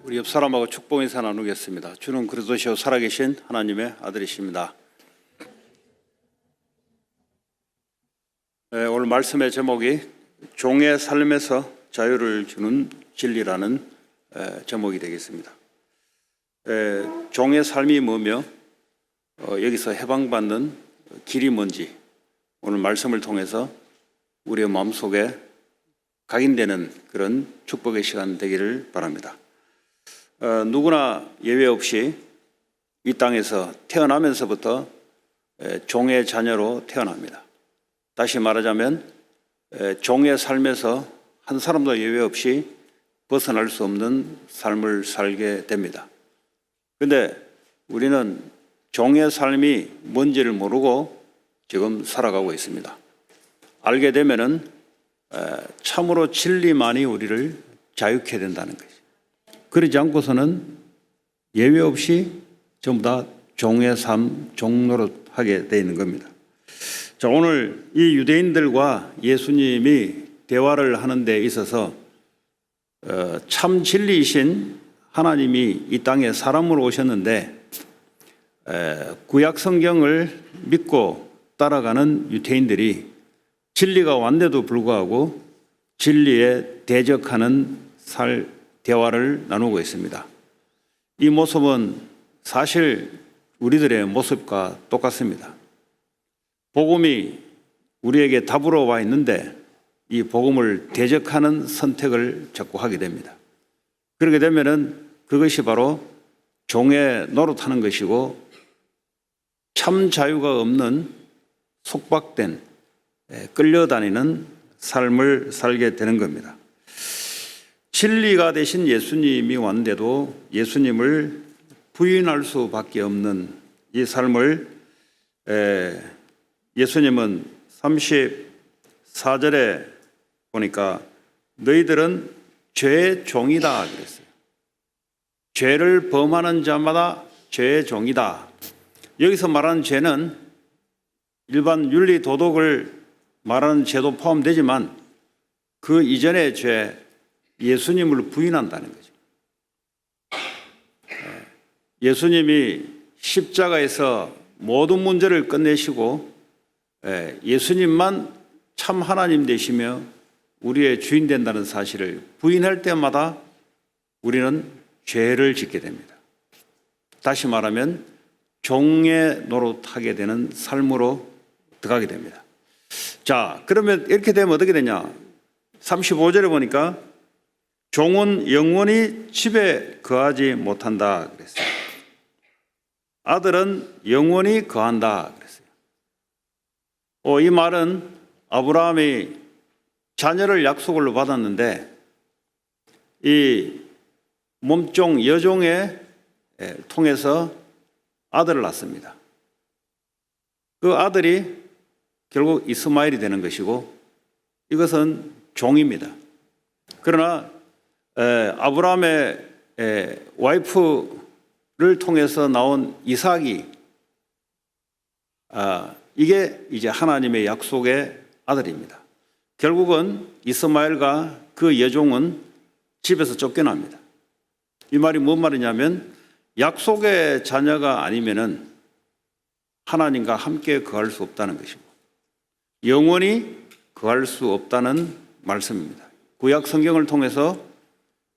우리 옆 사람하고 축복 인사 나누겠습니다. 주는 그리스도시요 살아계신 하나님의 아들이십니다. 오늘 말씀의 제목이 종의 삶에서 자유를 주는 진리라는 제목이 되겠습니다. 종의 삶이 뭐며 여기서 해방받는 길이 뭔지 오늘 말씀을 통해서 우리의 마음속에 각인되는 그런 축복의 시간 되기를 바랍니다. 누구나 예외 없이 이 땅에서 태어나면서부터 종의 자녀로 태어납니다. 다시 말하자면 종의 삶에서 한 사람도 예외 없이 벗어날 수 없는 삶을 살게 됩니다. 그런데 우리는 종의 삶이 뭔지를 모르고 지금 살아가고 있습니다. 알게 되면은 참으로 진리만이 우리를 자유케 된다는 거죠. 그러지 않고서는 예외 없이 전부 다 종의 삶, 종노릇하게 되어 있는 겁니다. 자, 오늘 이 유대인들과 예수님이 대화를 하는 데 있어서 참 진리이신 하나님이 이 땅에 사람으로 오셨는데 구약 성경을 믿고 따라가는 유대인들이 진리가 왔는데도 불구하고 진리에 대적하는 대화를 나누고 있습니다. 이 모습은 사실 우리들의 모습과 똑같습니다. 복음이 우리에게 답으로 와 있는데 이 복음을 대적하는 선택을 자꾸 하게 됩니다. 그렇게 되면은 그것이 바로 종의 노릇하는 것이고 참 자유가 없는 속박된 끌려다니는 삶을 살게 되는 겁니다. 진리가 되신 예수님이 왔는데도 예수님을 부인할 수밖에 없는 이 삶을 예수님은 34절에 보니까 너희들은 죄의 종이다 그랬어요. 죄를 범하는 자마다 죄의 종이다. 여기서 말하는 죄는 일반 윤리 도덕을 말하는 죄도 포함되지만 그 이전의 죄, 예수님을 부인한다는 거죠. 예수님이 십자가에서 모든 문제를 끝내시고 예수님만 참 하나님 되시며 우리의 주인 된다는 사실을 부인할 때마다 우리는 죄를 짓게 됩니다. 다시 말하면 종의 노릇하게 되는 삶으로 들어가게 됩니다. 자, 그러면 이렇게 되면 어떻게 되냐? 35절에 보니까 종은 영원히 집에 거하지 못한다 그랬어요. 아들은 영원히 거한다 그랬어요. 이 말은 아브라함이 자녀를 약속으로 받았는데 이 몸종 여종에 통해서 아들을 낳습니다. 그 아들이 결국 이스마엘이 되는 것이고 이것은 종입니다. 그러나 아브라함의 와이프를 통해서 나온 이삭이 이게 이제 하나님의 약속의 아들입니다. 결국은 이스마엘과 그 여종은 집에서 쫓겨납니다. 이 말이 뭔 말이냐면 약속의 자녀가 아니면은 하나님과 함께 거할 수 없다는 것이고 영원히 거할 수 없다는 말씀입니다. 구약 성경을 통해서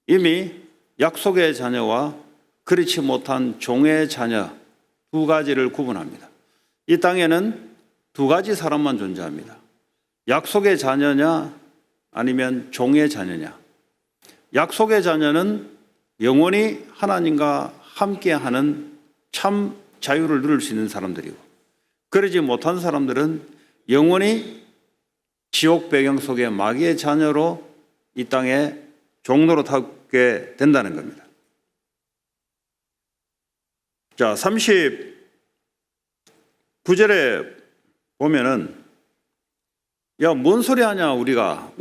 이미 약속의 자녀와 그렇지 못한 종의 자녀 두 가지를 구분합니다. 이 땅에는 두 가지 사람만 존재합니다. 약속의 자녀냐 아니면 종의 자녀냐. 약속의 자녀는 영원히 하나님과 함께하는 참 자유를 누릴 수 있는 사람들이고 그러지 못한 사람들은 영원히 지옥 배경 속의 마귀의 자녀로 이 땅에 종로로 타게 된다는 겁니다. 자, 39절에 보면은 야, 뭔 소리 하냐 우리가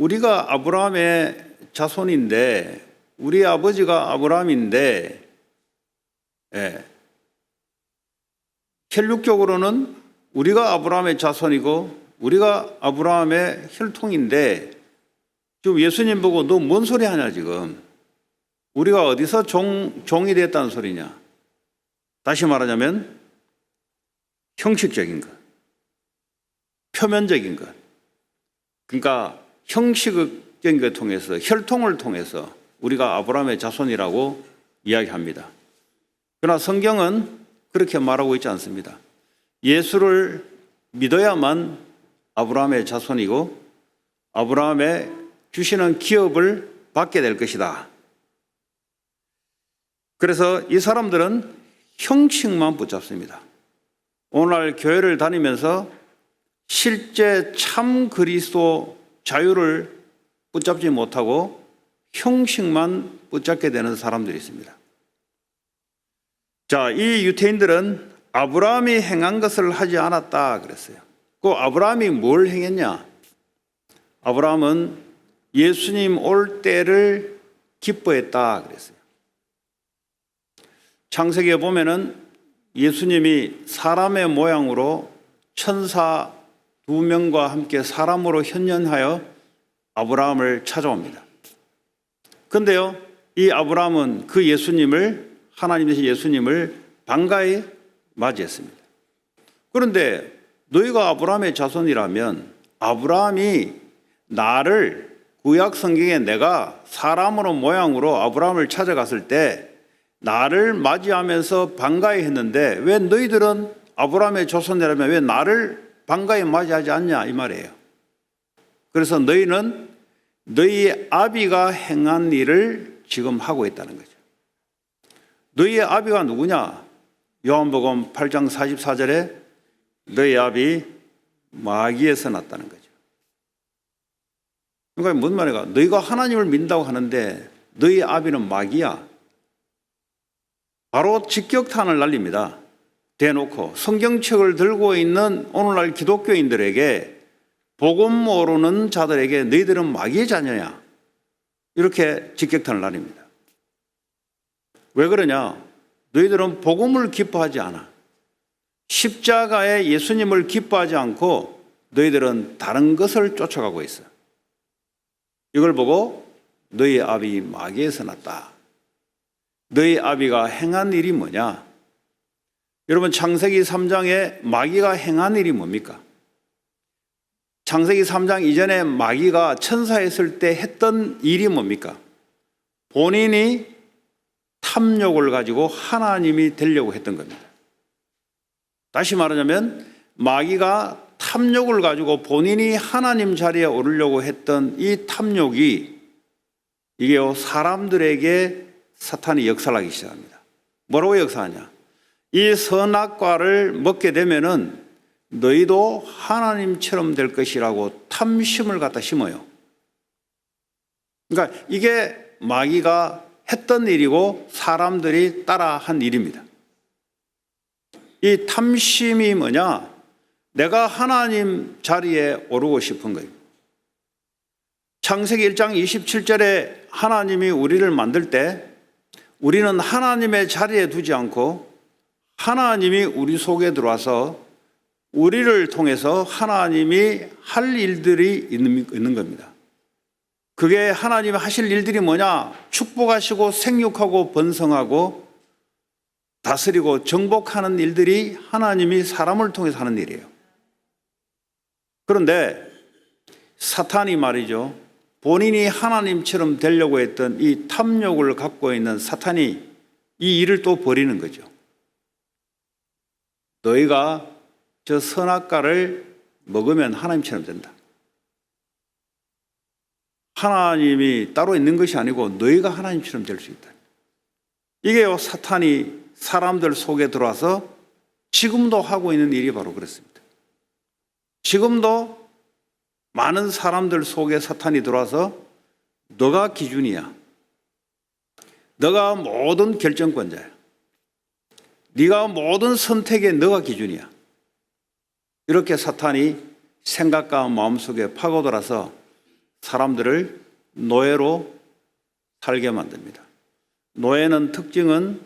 아브라함의 자손인데 우리 아버지가 아브라함인데 혈육적으로는 우리가 아브라함의 자손이고 우리가 아브라함의 혈통인데 지금 예수님 보고 너 뭔 소리 하냐 지금. 우리가 어디서 종이 됐다는 소리냐? 다시 말하자면 형식적인 것, 표면적인 것. 그러니까 형식적인 것 통해서, 혈통을 통해서 우리가 아브라함의 자손이라고 이야기합니다. 그러나 성경은 그렇게 말하고 있지 않습니다. 예수를 믿어야만 아브라함의 자손이고 아브라함의 주시는 기업을 받게 될 것이다. 그래서 이 사람들은 형식만 붙잡습니다. 오늘날 교회를 다니면서 실제 참 그리스도 자유를 붙잡지 못하고 형식만 붙잡게 되는 사람들이 있습니다. 자, 이 유태인들은 아브라함이 행한 것을 하지 않았다 그랬어요. 그 아브라함이 뭘 행했냐? 아브라함은 예수님 올 때를 기뻐했다 그랬어요. 창세기에 보면은 예수님이 사람의 모양으로 천사 2명과 함께 사람으로 현현하여 아브라함을 찾아옵니다. 그런데요, 이 아브라함은 그 예수님을, 하나님 되신 예수님을 반가이 맞이했습니다. 그런데 너희가 아브라함의 자손이라면 아브라함이 나를, 구약 성경에 내가 사람으로 모양으로 아브라함을 찾아갔을 때 나를 맞이하면서 반가이 했는데 왜 너희들은 아브라함의 자손이라면 왜 나를 반가이 맞이하지 않냐 이 말이에요. 그래서 너희는 너희 아비가 행한 일을 지금 하고 있다는 거죠. 너희의 아비가 누구냐? 요한복음 8장 44절에 너희 아비 마귀에서 났다는 거죠. 그러니까 무슨 말인가? 너희가 하나님을 믿는다고 하는데 너희 아비는 마귀야. 바로 직격탄을 날립니다. 대놓고 성경책을 들고 있는 오늘날 기독교인들에게, 복음 모르는 자들에게 너희들은 마귀의 자녀야, 이렇게 직격탄을 날립니다. 왜 그러냐? 너희들은 복음을 기뻐하지 않아. 십자가의 예수님을 기뻐하지 않고 너희들은 다른 것을 쫓아가고 있어. 이걸 보고 너희 아비 마귀에서 났다. 너희 아비가 행한 일이 뭐냐? 여러분, 창세기 3장에 마귀가 행한 일이 뭡니까? 창세기 3장 이전에 마귀가 천사했을 때 했던 일이 뭡니까? 본인이 탐욕을 가지고 하나님이 되려고 했던 겁니다. 다시 말하자면 마귀가 탐욕을 가지고 본인이 하나님 자리에 오르려고 했던 이 탐욕이, 이게요, 사람들에게 사탄이 역사하기 시작합니다. 뭐라고 역사하냐? 이 선악과를 먹게 되면은 너희도 하나님처럼 될 것이라고 탐심을 갖다 심어요. 그러니까 이게 마귀가 했던 일이고 사람들이 따라 한 일입니다. 이 탐심이 뭐냐? 내가 하나님 자리에 오르고 싶은 거예요. 창세기 1장 27절에 하나님이 우리를 만들 때 우리는 하나님의 자리에 두지 않고 하나님이 우리 속에 들어와서 우리를 통해서 하나님이 할 일들이 있는 겁니다. 그게 하나님이 하실 일들이 뭐냐? 축복하시고 생육하고 번성하고 다스리고 정복하는 일들이 하나님이 사람을 통해서 하는 일이에요. 그런데 사탄이 말이죠, 본인이 하나님처럼 되려고 했던 이 탐욕을 갖고 있는 사탄이 이 일을 또 벌이는 거죠. 너희가 저 선악과를 먹으면 하나님처럼 된다. 하나님이 따로 있는 것이 아니고 너희가 하나님처럼 될 수 있다. 이게요, 사탄이 사람들 속에 들어와서 지금도 하고 있는 일이 바로 그렇습니다. 지금도 많은 사람들 속에 사탄이 들어와서 너가 기준이야. 너가 모든 결정권자야. 네가 모든 선택에 너가 기준이야. 이렇게 사탄이 생각과 마음속에 파고들어서 사람들을 노예로 살게 만듭니다. 노예는 특징은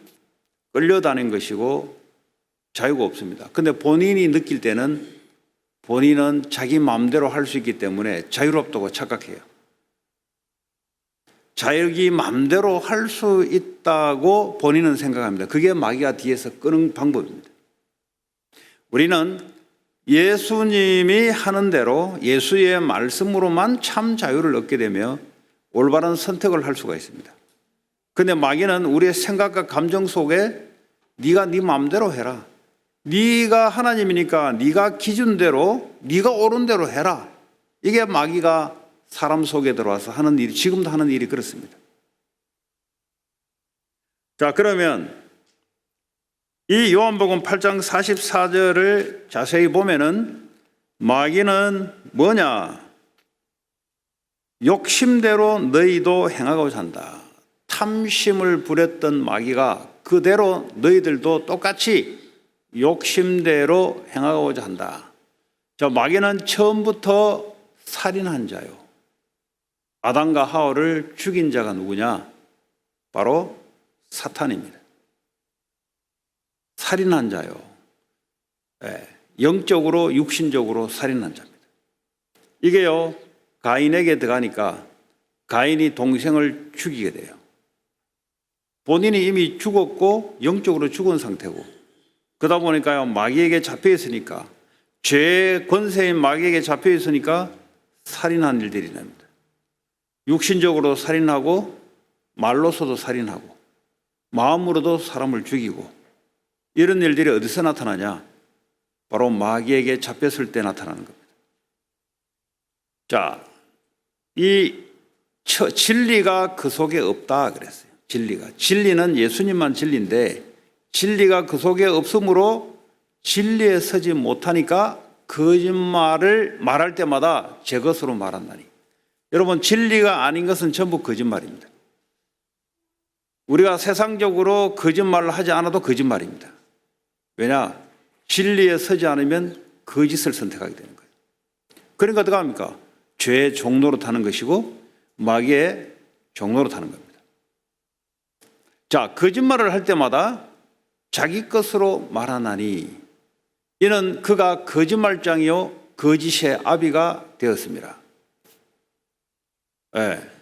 끌려다니는 것이고 자유가 없습니다. 근데 본인이 느낄 때는 본인은 자기 마음대로 할 수 있기 때문에 자유롭다고 착각해요. 자기 마음대로 할 수 있다고 본인은 생각합니다. 그게 마귀가 뒤에서 끄는 방법입니다. 우리는 예수님이 하는 대로 예수의 말씀으로만 참 자유를 얻게 되며 올바른 선택을 할 수가 있습니다. 그런데 마귀는 우리의 생각과 감정 속에 네가 네 마음대로 해라. 네가 하나님이니까 네가 기준대로 네가 옳은 대로 해라. 이게 마귀가 사람 속에 들어와서 하는 일이, 지금도 하는 일이 그렇습니다. 자, 그러면 이 요한복음 8장 44절을 자세히 보면은 마귀는 뭐냐? 욕심대로 너희도 행하고자 한다. 탐심을 부렸던 마귀가 그대로 너희들도 똑같이 욕심대로 행하고자 한다. 자, 마귀는 처음부터 살인한 자요. 아담과 하와를 죽인 자가 누구냐? 바로 사탄입니다. 살인한 자요. 영적으로 육신적으로 살인한 자입니다. 이게요, 가인에게 들어가니까 가인이 동생을 죽이게 돼요. 본인이 이미 죽었고 영적으로 죽은 상태고, 그러다 보니까요, 마귀에게 잡혀 있으니까, 죄의 권세인 마귀에게 잡혀 있으니까 살인한 일들이 납니다. 육신적으로 살인하고 말로서도 살인하고 마음으로도 사람을 죽이고, 이런 일들이 어디서 나타나냐? 바로 마귀에게 잡혔을 때 나타나는 겁니다. 자, 이 진리가 그 속에 없다 그랬어요. 진리는 예수님만 진리인데 진리가 그 속에 없으므로 진리에 서지 못하니까 거짓말을 말할 때마다 제 것으로 말한다니. 여러분, 진리가 아닌 것은 전부 거짓말입니다. 우리가 세상적으로 거짓말을 하지 않아도 거짓말입니다. 왜냐? 진리에 서지 않으면 거짓을 선택하게 되는 거예요. 그러니까 어떻게 합니까? 죄의 종로로 타는 것이고 마귀의 종로로 타는 겁니다. 자, 거짓말을 할 때마다 자기 것으로 말하나니 이는 그가 거짓말장이요 거짓의 아비가 되었습니다.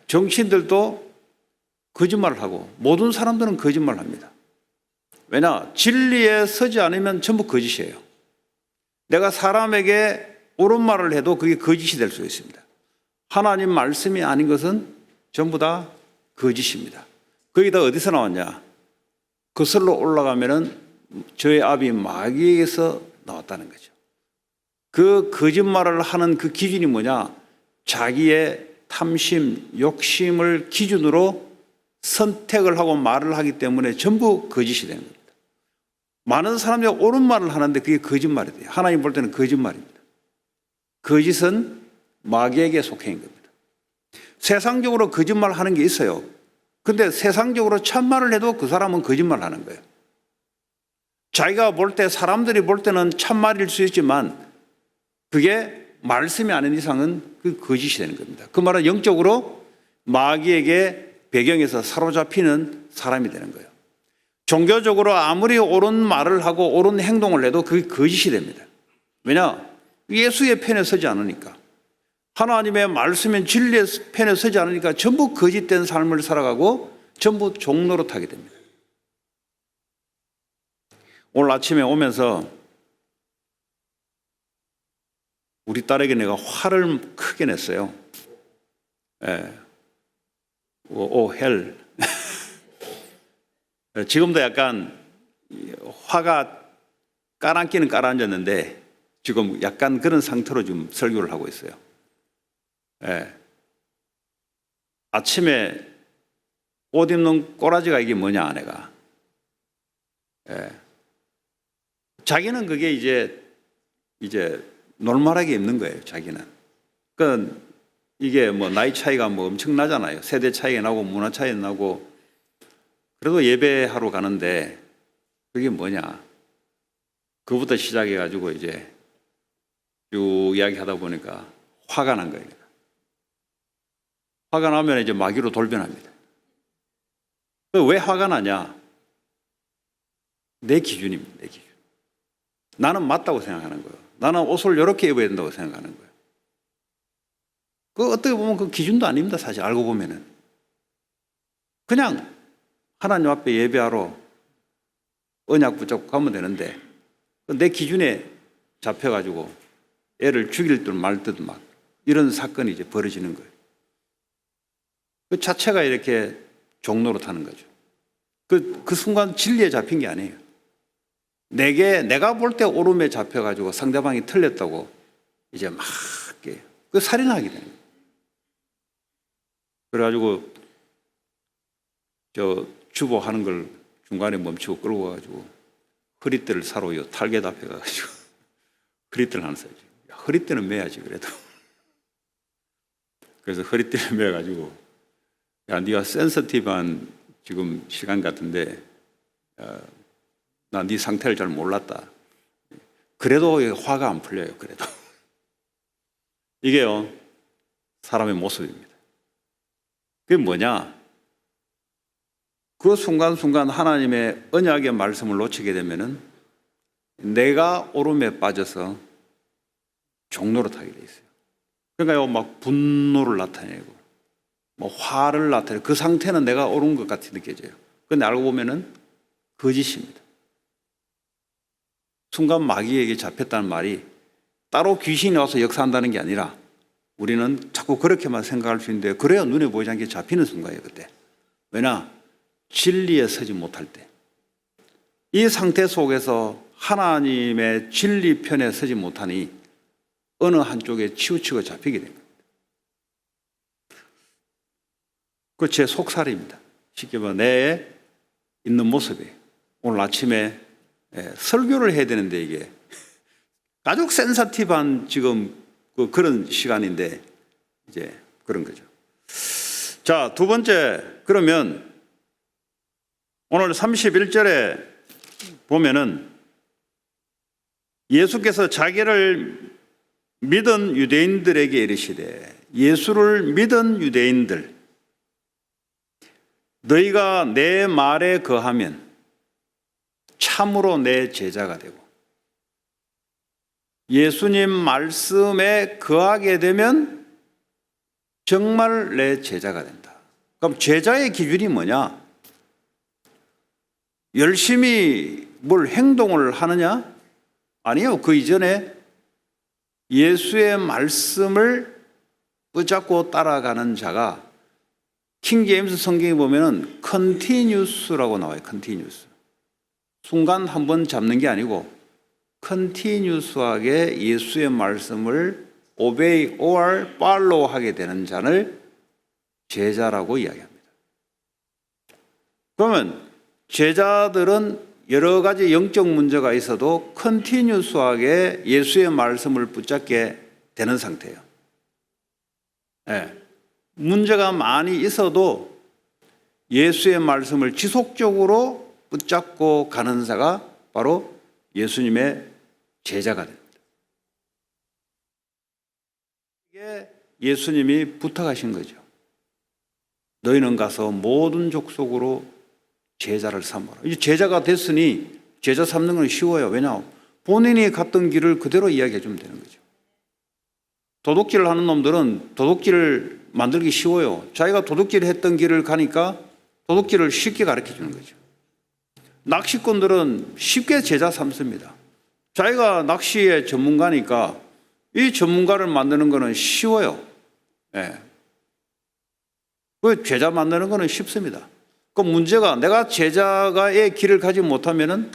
정치인들도 거짓말을 하고 모든 사람들은 거짓말을 합니다. 왜냐? 진리에 서지 않으면 전부 거짓이에요. 내가 사람에게 옳은 말을 해도 그게 거짓이 될 수 있습니다. 하나님 말씀이 아닌 것은 전부 다 거짓입니다. 거기다 어디서 나왔냐? 거슬러 올라가면은 저의 아비 마귀에게서 나왔다는 거죠. 그 거짓말을 하는 그 기준이 뭐냐? 자기의 탐심, 욕심을 기준으로 선택을 하고 말을 하기 때문에 전부 거짓이 되는 겁니다. 많은 사람들이 옳은 말을 하는데 그게 거짓말이 돼요. 하나님 볼 때는 거짓말입니다. 거짓은 마귀에게 속해 있는 겁니다. 세상적으로 거짓말 하는 게 있어요. 근데 세상적으로 참말을 해도 그 사람은 거짓말 하는 거예요. 자기가 볼 때, 사람들이 볼 때는 참말일 수 있지만 그게 말씀이 아닌 이상은 그 거짓이 되는 겁니다. 그 말은 영적으로 마귀에게 배경에서 사로잡히는 사람이 되는 거예요. 종교적으로 아무리 옳은 말을 하고 옳은 행동을 해도 그게 거짓이 됩니다. 왜냐? 예수의 편에 서지 않으니까. 하나님의 말씀인 진리의 편에 서지 않으니까 전부 거짓된 삶을 살아가고 전부 종로로 타게 됩니다. 오늘 아침에 오면서 우리 딸에게 내가 화를 크게 냈어요. 헬. 지금도 약간 화가 깔아앉기는 깔아앉았는데 지금 약간 그런 상태로 좀 설교를 하고 있어요. 아침에 옷 입는 꼬라지가 이게 뭐냐, 아내가. 자기는 그게 이제 놀말하게 입는 거예요, 자기는. 그러니까 이게 뭐 나이 차이가 뭐 엄청나잖아요. 세대 차이가 나고 문화 차이가 나고. 그래도 예배하러 가는데 그게 뭐냐. 그부터 시작해가지고 이제 쭉 이야기하다 보니까 화가 난 거예요. 화가 나면 이제 마귀로 돌변합니다. 왜 화가 나냐? 내 기준입니다, 내 기준. 나는 맞다고 생각하는 거예요. 나는 옷을 이렇게 입어야 된다고 생각하는 거예요. 그 어떻게 보면 그 기준도 아닙니다, 사실 알고 보면은. 그냥 하나님 앞에 예배하러 언약 붙잡고 가면 되는데 내 기준에 잡혀가지고 애를 죽일 듯 말 듯 막 이런 사건이 이제 벌어지는 거예요. 그 자체가 이렇게 종로로 타는 거죠. 그 순간 진리에 잡힌 게 아니에요. 내가 볼 때 오름에 잡혀가지고 상대방이 틀렸다고 이제 막 그 살인하게 되는 거예요. 그래가지고 주보 하는 걸 중간에 멈추고 끌고 가가지고 허리띠를 사러 탈겟 앞에 가가지고 허리띠를 하나 사야지. 허리띠는 매야지 그래도. 그래서 허리띠를 매가지고 야 네가 센서티브한 지금 시간 같은데 나 네 상태를 잘 몰랐다. 그래도 화가 안 풀려요. 그래도 이게요 사람의 모습입니다. 그게 뭐냐? 그 순간순간 하나님의 언약의 말씀을 놓치게 되면은 내가 오름에 빠져서 종로로 타게 돼 있어요. 그러니까 막 분노를 나타내고 뭐 화를 나타내고 그 상태는 내가 옳은 것 같이 느껴져요. 그런데 알고 보면은 거짓입니다. 순간 마귀에게 잡혔다는 말이 따로 귀신이 와서 역사한다는 게 아니라 우리는 자꾸 그렇게만 생각할 수 있는데 그래야 눈에 보이지 않게 잡히는 순간이에요. 그때. 왜냐? 진리에 서지 못할 때. 이 상태 속에서 하나님의 진리 편에 서지 못하니 어느 한쪽에 치우치고 잡히게 됩니다. 그 제 속살입니다. 쉽게 말하면 내 있는 모습이에요. 오늘 아침에 설교를 해야 되는데 이게 아주 센서티브한 지금 그런 시간인데 이제 그런 거죠. 자, 두 번째, 그러면 오늘 31절에 보면은 예수께서 자기를 믿은 유대인들에게 이르시되 예수를 믿은 유대인들 너희가 내 말에 거하면 참으로 내 제자가 되고 예수님 말씀에 거하게 되면 정말 내 제자가 된다. 그럼 제자의 기준이 뭐냐? 열심히 뭘 행동을 하느냐? 아니요. 그 이전에 예수의 말씀을 붙잡고 따라가는 자가 킹제임스 성경에 보면은 컨티뉴스라고 나와요. 컨티뉴스. 순간 한번 잡는 게 아니고 컨티뉴스하게 예수의 말씀을 obey or follow 하게 되는 자를 제자라고 이야기합니다. 그러면 제자들은 여러 가지 영적 문제가 있어도 컨티뉴스하게 예수의 말씀을 붙잡게 되는 상태예요. 네. 문제가 많이 있어도 예수의 말씀을 지속적으로 붙잡고 가는 자가 바로 예수님의 제자가 됩니다. 이게 예수님이 부탁하신 거죠. 너희는 가서 모든 족속으로 제자를 삼아라. 이제 제자가 됐으니 제자 삼는 건 쉬워요. 왜냐? 본인이 갔던 길을 그대로 이야기해 주면 되는 거죠. 도둑질을 하는 놈들은 도둑질을 만들기 쉬워요. 자기가 도둑질 했던 길을 가니까 도둑질을 쉽게 가르쳐 주는 거죠. 낚시꾼들은 쉽게 제자 삼습니다. 자기가 낚시의 전문가니까 이 전문가를 만드는 거는 쉬워요. 예. 그 제자 만드는 거는 쉽습니다. 그 문제가 내가 제자의 길을 가지 못하면은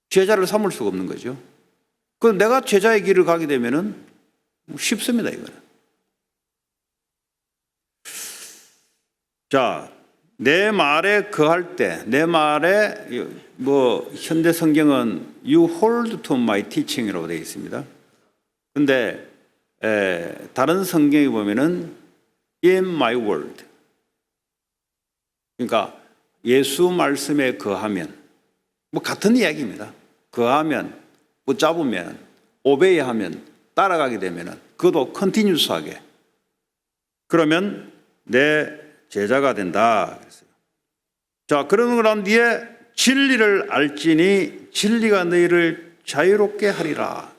제자를 삼을 수가 없는 거죠. 그 내가 제자의 길을 가게 되면은 쉽습니다, 이거는. 자, 내 말에 거할 때, 내 말에 현대 성경은 You hold to my teaching이라고 되어 있습니다. 근데 다른 성경에 보면은 In my word. 그러니까 예수 말씀에 거하면 같은 이야기입니다. 거하면, 붙잡으면, 오베이하면, 따라가게 되면은 그것도 컨티뉴스하게 그러면 내 제자가 된다. 자, 그러는 난 뒤에 진리를 알지니 진리가 너희를 자유롭게 하리라.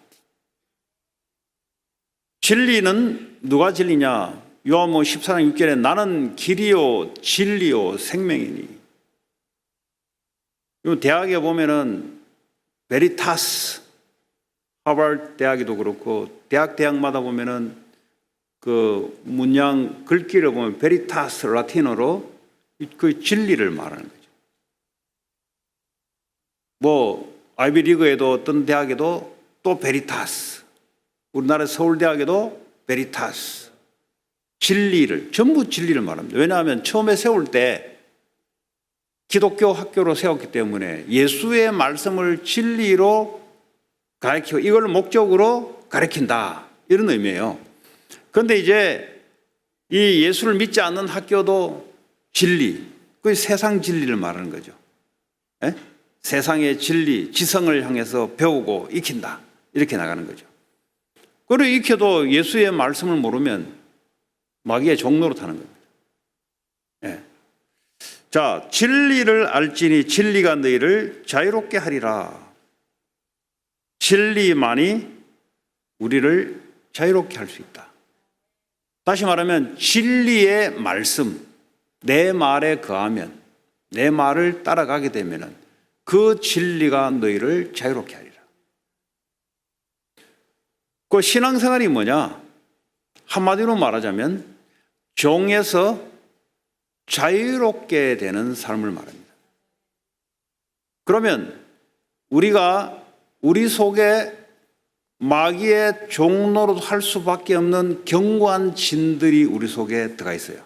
진리는 누가 진리냐? 요한복음 14장 6절에 나는 길이요 진리요 생명이니. 요 대학에 보면은 베리타스, 하버드 대학에도 그렇고 대학마다 보면은 그 문양 글귀를 보면 베리타스 라틴어로 그 진리를 말하는 거죠. 뭐 아이비리그에도 어떤 대학에도 또 베리타스, 우리나라 서울대학에도 베리타스, 진리를, 전부 진리를 말합니다. 왜냐하면 처음에 세울 때 기독교 학교로 세웠기 때문에 예수의 말씀을 진리로 가르치고 이걸 목적으로 가르친다, 이런 의미예요. 그런데 이제 이 예수를 믿지 않는 학교도 진리, 그 세상 진리를 말하는 거죠. 에? 세상의 진리, 지성을 향해서 배우고 익힌다, 이렇게 나가는 거죠. 그리고 익혀도 예수의 말씀을 모르면 마귀의 종로로 타는 겁니다. 예. 자, 진리를 알지니 진리가 너희를 자유롭게 하리라. 진리만이 우리를 자유롭게 할 수 있다. 다시 말하면 진리의 말씀, 내 말에 거하면, 내 말을 따라가게 되면 그 진리가 너희를 자유롭게 하리라. 그 신앙생활이 뭐냐? 한마디로 말하자면 종에서 자유롭게 되는 삶을 말합니다. 그러면 우리가 우리 속에 마귀의 종로로 할 수밖에 없는 견고한 진들이 우리 속에 들어가 있어요.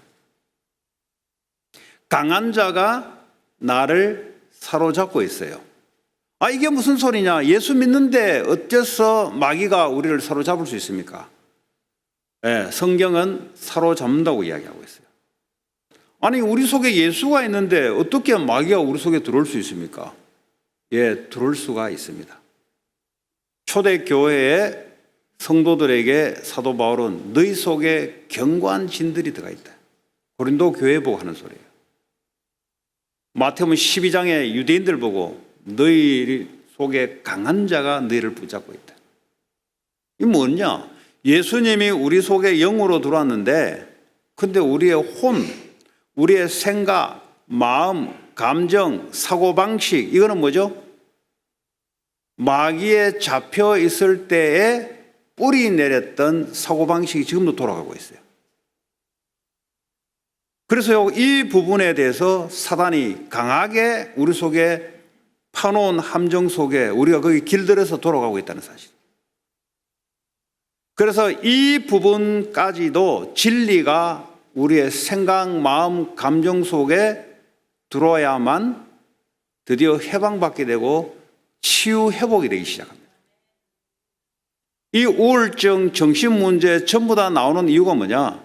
강한 자가 나를 사로잡고 있어요. 아, 이게 무슨 소리냐? 예수 믿는데 어째서 마귀가 우리를 사로잡을 수 있습니까? 네, 성경은 사로잡는다고 이야기하고 있어요. 아니, 우리 속에 예수가 있는데 어떻게 마귀가 우리 속에 들어올 수 있습니까? 예, 들어올 수가 있습니다. 초대교회의 성도들에게 사도 바울은 너희 속에 견고한 진들이 들어가 있다, 고린도 교회 보고 하는 소리예요. 마태복음 12장에 유대인들 보고 너희 속에 강한 자가 너희를 붙잡고 있다. 이게 뭐냐? 예수님이 우리 속에 영으로 들어왔는데, 근데 우리의 혼, 우리의 생각, 마음, 감정, 사고방식, 이거는 뭐죠? 마귀에 잡혀 있을 때에 뿌리 내렸던 사고방식이 지금도 돌아가고 있어요. 그래서 이 부분에 대해서 사단이 강하게 우리 속에 파놓은 함정 속에 우리가 거기 길들여서 돌아가고 있다는 사실. 그래서 이 부분까지도 진리가 우리의 생각, 마음, 감정 속에 들어야만 드디어 해방받게 되고 치유 회복이 되기 시작합니다. 이 우울증, 정신문제 전부 다 나오는 이유가 뭐냐?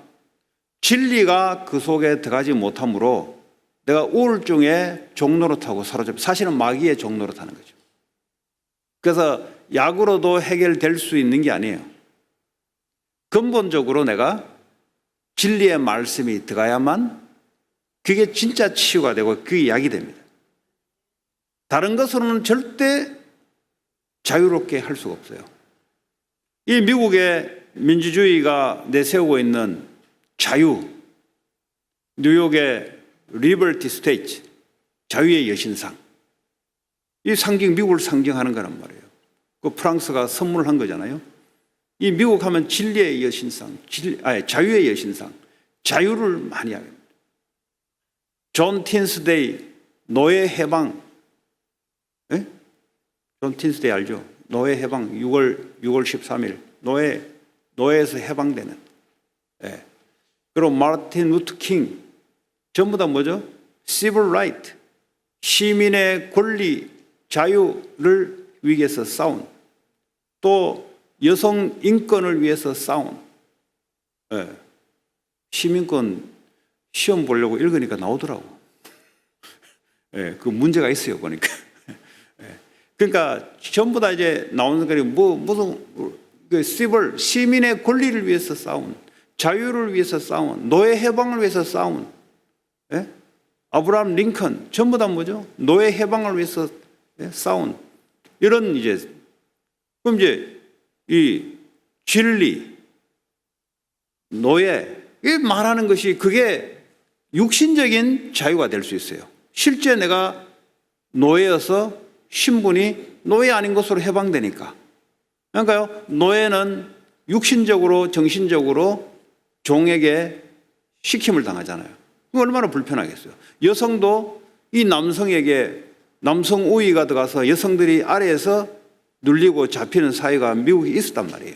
진리가 그 속에 들어가지 못하므로 내가 우울증의 종로로 타고 사로잡혀, 사실은 마귀의 종로로 타는 거죠. 그래서 약으로도 해결될 수 있는 게 아니에요. 근본적으로 내가 진리의 말씀이 들어가야만 그게 진짜 치유가 되고 그게 약이 됩니다. 다른 것으로는 절대 자유롭게 할 수가 없어요. 이 미국의 민주주의가 내세우고 있는 자유, 뉴욕의 리버티 스테이트, 자유의 여신상, 이 상징, 미국을 상징하는 거란 말이에요. 그 프랑스가 선물한 거잖아요. 이 미국 하면 진리의 여신상, 자유의 여신상, 자유를 많이 하게 됩니다. 존 틴스데이, 노예 해방, 예? 존 틴스데이 알죠? 노예 해방, 6월 13일, 노예에서 해방되는. 예. 그리고 마틴 루터 킹, 전부 다 뭐죠? Civil Right, 시민의 권리, 자유를 위해서 싸운, 또 여성 인권을 위해서 싸운, 예. 시민권 시험 보려고 읽으니까 나오더라고. 예. 그 문제가 있어요, 보니까. 예. 그러니까 전부 다 이제 나오는 거니 무슨 그 시벌, 시민의 권리를 위해서 싸운, 자유를 위해서 싸운, 노예 해방을 위해서 싸운, 예? 아브라함 링컨, 전부 다 뭐죠? 노예 해방을 위해서 싸운, 이런 이제, 그럼 이제 이 진리, 노예, 이 말하는 것이 그게 육신적인 자유가 될 수 있어요. 실제 내가 노예여서 신분이 노예 아닌 것으로 해방되니까. 그러니까요, 노예는 육신적으로, 정신적으로 종에게 시킴을 당하잖아요. 얼마나 불편하겠어요. 여성도 이 남성에게 남성 우위가 들어가서 여성들이 아래에서 눌리고 잡히는 사회가 미국에 있었단 말이에요.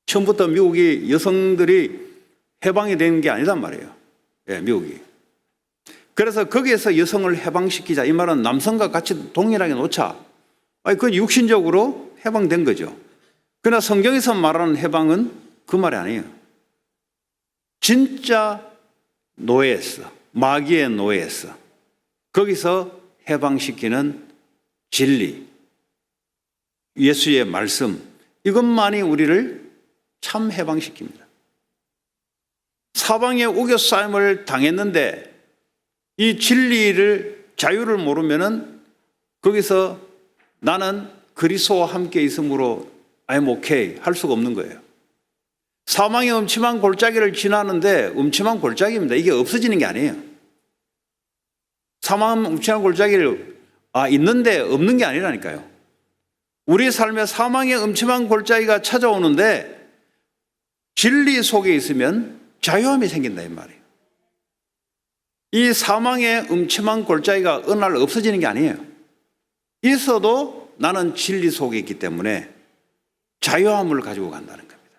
처음부터 미국이 여성들이 해방이 된 게 아니단 말이에요. 예, 미국이. 그래서 거기에서 여성을 해방시키자. 이 말은 남성과 같이 동일하게 놓자. 아니, 그건 육신적으로 해방된 거죠. 그러나 성경에서 말하는 해방은 그 말이 아니에요. 진짜 노예였어. 마귀의 노예였어. 거기서 해방시키는 진리, 예수의 말씀, 이것만이 우리를 참 해방시킵니다. 사방에 우겨싸임을 당했는데 이 진리를, 자유를 모르면은 거기서 나는 그리스도와 함께 있으므로 I'm okay 할 수가 없는 거예요. 사망의 음침한 골짜기를 지나는데 음침한 골짜기입니다. 이게 없어지는 게 아니에요. 사망의 음침한 골짜기를 있는데 없는 게 아니라니까요. 우리 삶에 사망의 음침한 골짜기가 찾아오는데 진리 속에 있으면 자유함이 생긴다 이 말이에요. 이 사망의 음침한 골짜기가 어느 날 없어지는 게 아니에요. 있어도 나는 진리 속에 있기 때문에 자유함을 가지고 간다는 겁니다.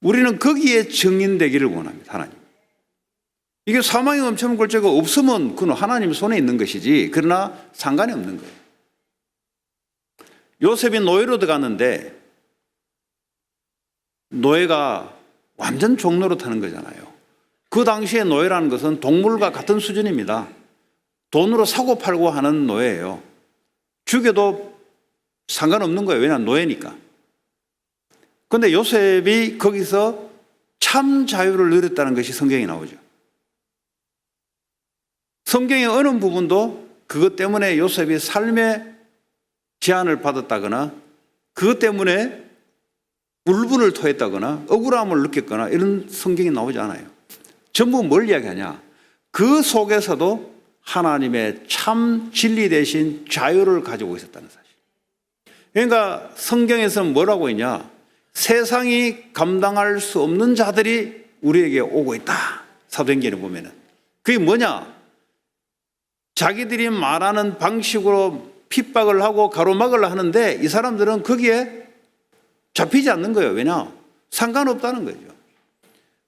우리는 거기에 증인되기를 원합니다. 하나님. 이게 사망의 음침한 골짜기가 없으면 그건 하나님 손에 있는 것이지, 그러나 상관이 없는 거예요. 요셉이 노예로 들어갔는데 노예가 완전 종노릇하는 거잖아요. 그 당시에 노예라는 것은 동물과 같은 수준입니다. 돈으로 사고 팔고 하는 노예예요. 죽여도 상관없는 거예요. 왜냐하면 노예니까. 그런데 요셉이 거기서 참 자유를 누렸다는 것이 성경에 나오죠. 성경의 어느 부분도 그것 때문에 요셉이 삶의 제한을 받았다거나 그것 때문에 울분을 토했다거나 억울함을 느꼈거나 이런 성경이 나오지 않아요. 전부 뭘 이야기하냐? 그 속에서도 하나님의 참 진리 대신 자유를 가지고 있었다는 사실. 그러니까 성경에서는 뭐라고 했냐? 세상이 감당할 수 없는 자들이 우리에게 오고 있다. 사도행전에 보면은. 그게 뭐냐? 자기들이 말하는 방식으로 핍박을 하고 가로막으려 하는데 이 사람들은 거기에 잡히지 않는 거예요. 왜냐? 상관없다는 거죠.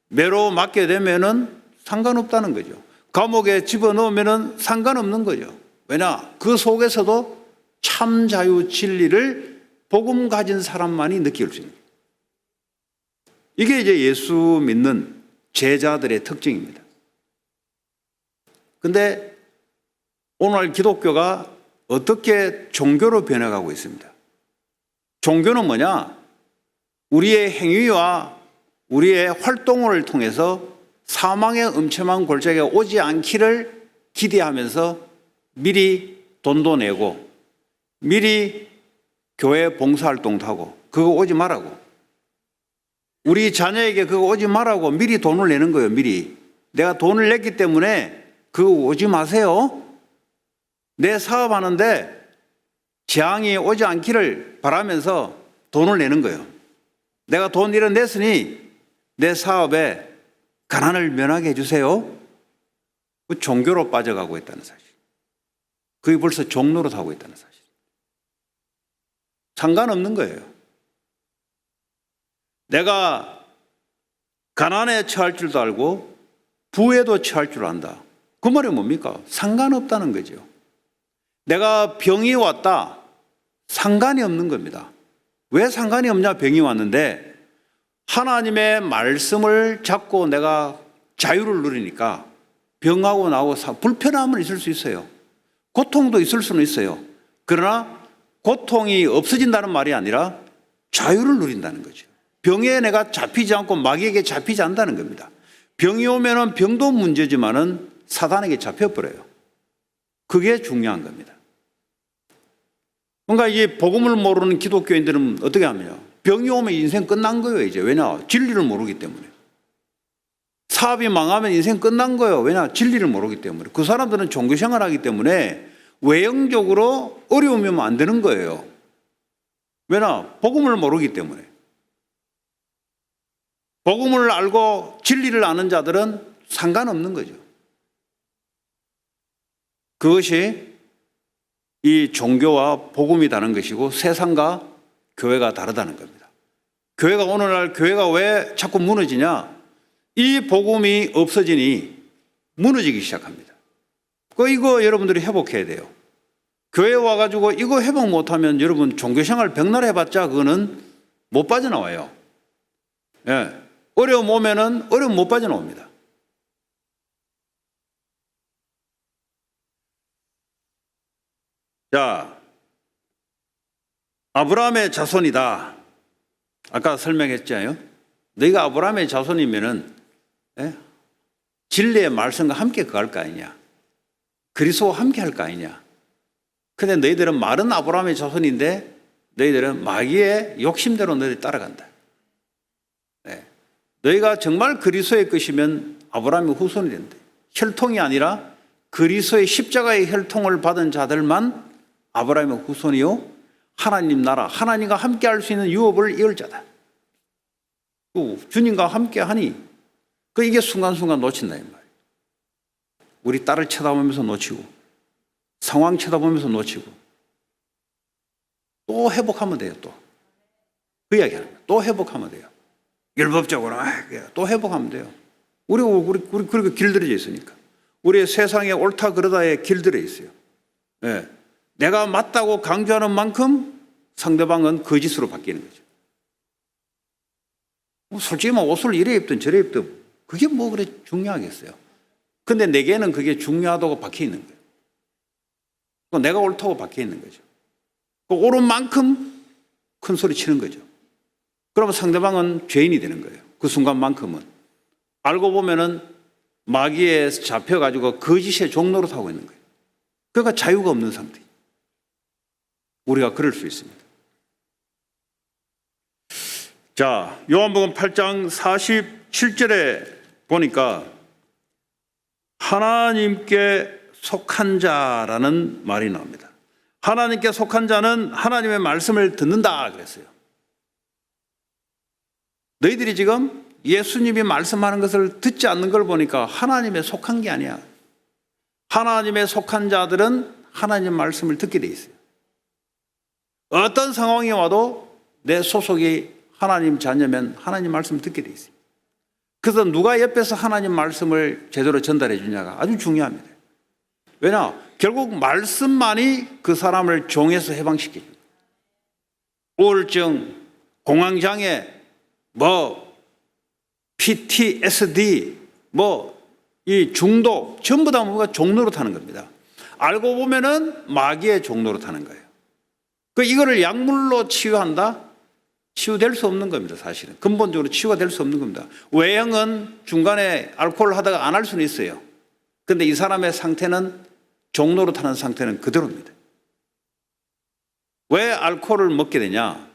매로 맞게 되면은 상관없다는 거죠. 감옥에 집어넣으면은 상관없는 거죠. 왜냐? 그 속에서도 참 자유 진리를 복음 가진 사람만이 느낄 수 있는 거예요. 이게 이제 예수 믿는 제자들의 특징입니다. 근데 오늘 기독교가 어떻게 종교로 변해가고 있습니다. 종교는 뭐냐? 우리의 행위와 우리의 활동을 통해서 사망의 음침한 골짜기가 오지 않기를 기대하면서 미리 돈도 내고 미리 교회 봉사활동도 하고 그거 오지 말라고, 우리 자녀에게 그거 오지 말라고 미리 돈을 내는 거예요. 미리 내가 돈을 냈기 때문에 그거 오지 마세요. 내 사업하는데 재앙이 오지 않기를 바라면서 돈을 내는 거예요. 내가 돈 이런 냈으니 내 사업에 가난을 면하게 해주세요. 그 종교로 빠져가고 있다는 사실. 그게 벌써 종노릇 하고 있다는 사실. 상관없는 거예요. 내가 가난에 처할 줄도 알고 부에도 처할 줄 안다. 그 말이 뭡니까? 상관없다는 거죠. 내가 병이 왔다. 상관이 없는 겁니다. 왜 상관이 없냐? 병이 왔는데 하나님의 말씀을 잡고 내가 자유를 누리니까 병하고 나고 불편함은 있을 수 있어요. 고통도 있을 수는 있어요. 그러나 고통이 없어진다는 말이 아니라 자유를 누린다는 거죠. 병에 내가 잡히지 않고 마귀에게 잡히지 않는다는 겁니다. 병이 오면은 병도 문제지만은 사단에게 잡혀버려요. 그게 중요한 겁니다. 그러니까 이 복음을 모르는 기독교인들은 어떻게 하면요? 병이 오면 인생 끝난 거예요, 이제. 왜냐? 진리를 모르기 때문에. 사업이 망하면 인생 끝난 거예요. 왜냐? 진리를 모르기 때문에. 그 사람들은 종교생활 하기 때문에 외형적으로 어려움이 오면 안 되는 거예요. 왜냐? 복음을 모르기 때문에. 복음을 알고 진리를 아는 자들은 상관없는 거죠. 그것이 이 종교와 복음이 다른 것이고 세상과 교회가 다르다는 겁니다. 교회가 오늘날 교회가 왜 자꾸 무너지냐? 이 복음이 없어지니 무너지기 시작합니다. 이거 여러분들이 회복해야 돼요. 교회에 와가지고 이거 회복 못하면 여러분 종교생활 백날 해봤자 그거는 못 빠져나와요. 예. 어려움 오면은 어려움 못 빠져나옵니다. 자, 아브라함의 자손이다. 아까 설명했잖아요. 너희가 아브라함의 자손이면은 진리의 말씀과 함께 거할 거 아니냐. 그리스도와 함께 할 거 아니냐. 근데 너희들은 말은 아브라함의 자손인데 너희들은 마귀의 욕심대로 너희들 따라간다. 너희가 정말 그리스도의 것이면 아브라함의 후손이 된다. 혈통이 아니라 그리스도의 십자가의 혈통을 받은 자들만 아브라함의 후손이요 하나님 나라, 하나님과 함께 할 수 있는 유업을 이을 자다. 주님과 함께 하니 이게 순간순간 놓친다 이 말이에요. 우리 딸을 쳐다보면서 놓치고 상황 쳐다보면서 놓치고 또 회복하면 돼요. 그 이야기하는 거예요. 또 회복하면 돼요. 율법적으로 또 회복하면 돼요. 우리 그렇게 길들여져 있으니까. 우리의 세상에 옳다 그러다에 길들여 있어요. 네. 내가 맞다고 강조하는 만큼 상대방은 거짓으로 바뀌는 거죠. 솔직히 옷을 이래 입든 저래 입든 그게 뭐 그래 중요하겠어요. 근데 내게는 그게 중요하다고 박혀 있는 거예요. 내가 옳다고 박혀 있는 거죠. 옳은 만큼 큰 소리 치는 거죠. 그러면 상대방은 죄인이 되는 거예요. 그 순간만큼은. 알고 보면은 마귀에 잡혀가지고 거짓의 종로로 타고 있는 거예요. 그러니까 자유가 없는 상태. 우리가 그럴 수 있습니다. 자, 요한복음 8장 47절에 보니까 하나님께 속한 자라는 말이 나옵니다. 하나님께 속한 자는 하나님의 말씀을 듣는다 그랬어요. 너희들이 지금 예수님이 말씀하는 것을 듣지 않는 걸 보니까 하나님에 속한 게 아니야. 하나님에 속한 자들은 하나님 말씀을 듣게 돼 있어요. 어떤 상황이 와도 내 소속이 하나님 자녀면 하나님 말씀을 듣게 돼 있어요. 그래서 누가 옆에서 하나님 말씀을 제대로 전달해 주냐가 아주 중요합니다. 왜냐? 결국 말씀만이 그 사람을 종에서 해방시킵니다. 우울증, 공황장애, PTSD, 이 중독, 전부 다 뭐가 종로로 타는 겁니다. 알고 보면은 마귀의 종로로 타는 거예요. 이거를 약물로 치유한다? 치유될 수 없는 겁니다, 사실은. 근본적으로 치유가 될 수 없는 겁니다. 외형은 중간에 알코올 하다가 안 할 수는 있어요. 근데 이 사람의 상태는 종로로 타는 상태는 그대로입니다. 왜 알코올을 먹게 되냐?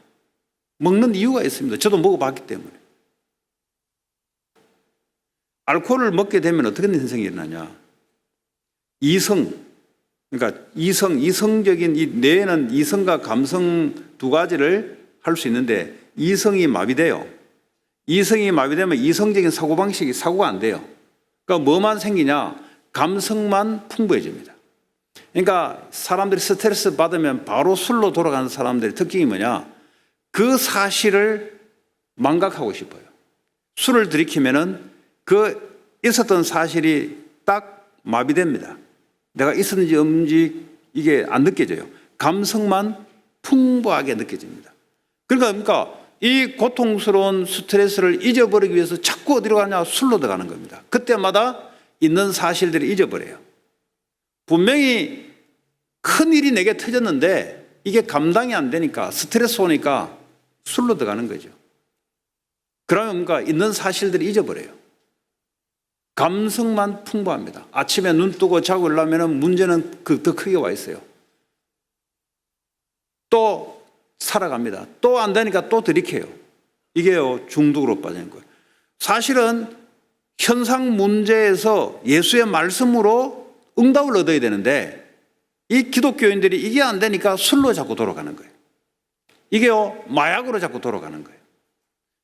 먹는 이유가 있습니다. 저도 먹어봤기 때문에. 알코올을 먹게 되면 어떻게 현상이 일어나냐? 그러니까 이성적인 이 뇌에는 이성과 감성 두 가지를 할 수 있는데 이성이 마비돼요. 이성이 마비되면 이성적인 사고방식이 사고가 안 돼요. 그러니까 뭐만 생기냐? 감성만 풍부해집니다. 그러니까 사람들이 스트레스 받으면 바로 술로 돌아가는 사람들의 특징이 뭐냐? 그 사실을 망각하고 싶어요. 술을 들이키면은 그 있었던 사실이 딱 마비됩니다. 내가 있었는지 없는지 이게 안 느껴져요. 감성만 풍부하게 느껴집니다. 그러니까 이 고통스러운 스트레스를 잊어버리기 위해서 자꾸 어디로 가냐? 술로 들어가는 겁니다. 그때마다 있는 사실들을 잊어버려요. 분명히 큰일이 내게 터졌는데 이게 감당이 안 되니까 스트레스 오니까 술로 들어가는 거죠. 그러면 뭔가 있는 사실들을 잊어버려요. 감성만 풍부합니다. 아침에 눈 뜨고 자고 일어나면 문제는 더 크게 와 있어요. 또 살아갑니다. 또 안 되니까 또 들이켜요. 이게요, 중독으로 빠지는 거예요. 사실은 현상 문제에서 예수의 말씀으로 응답을 얻어야 되는데 이 기독교인들이 이게 안 되니까 술로 자꾸 돌아가는 거예요. 이게요, 마약으로 자꾸 돌아가는 거예요.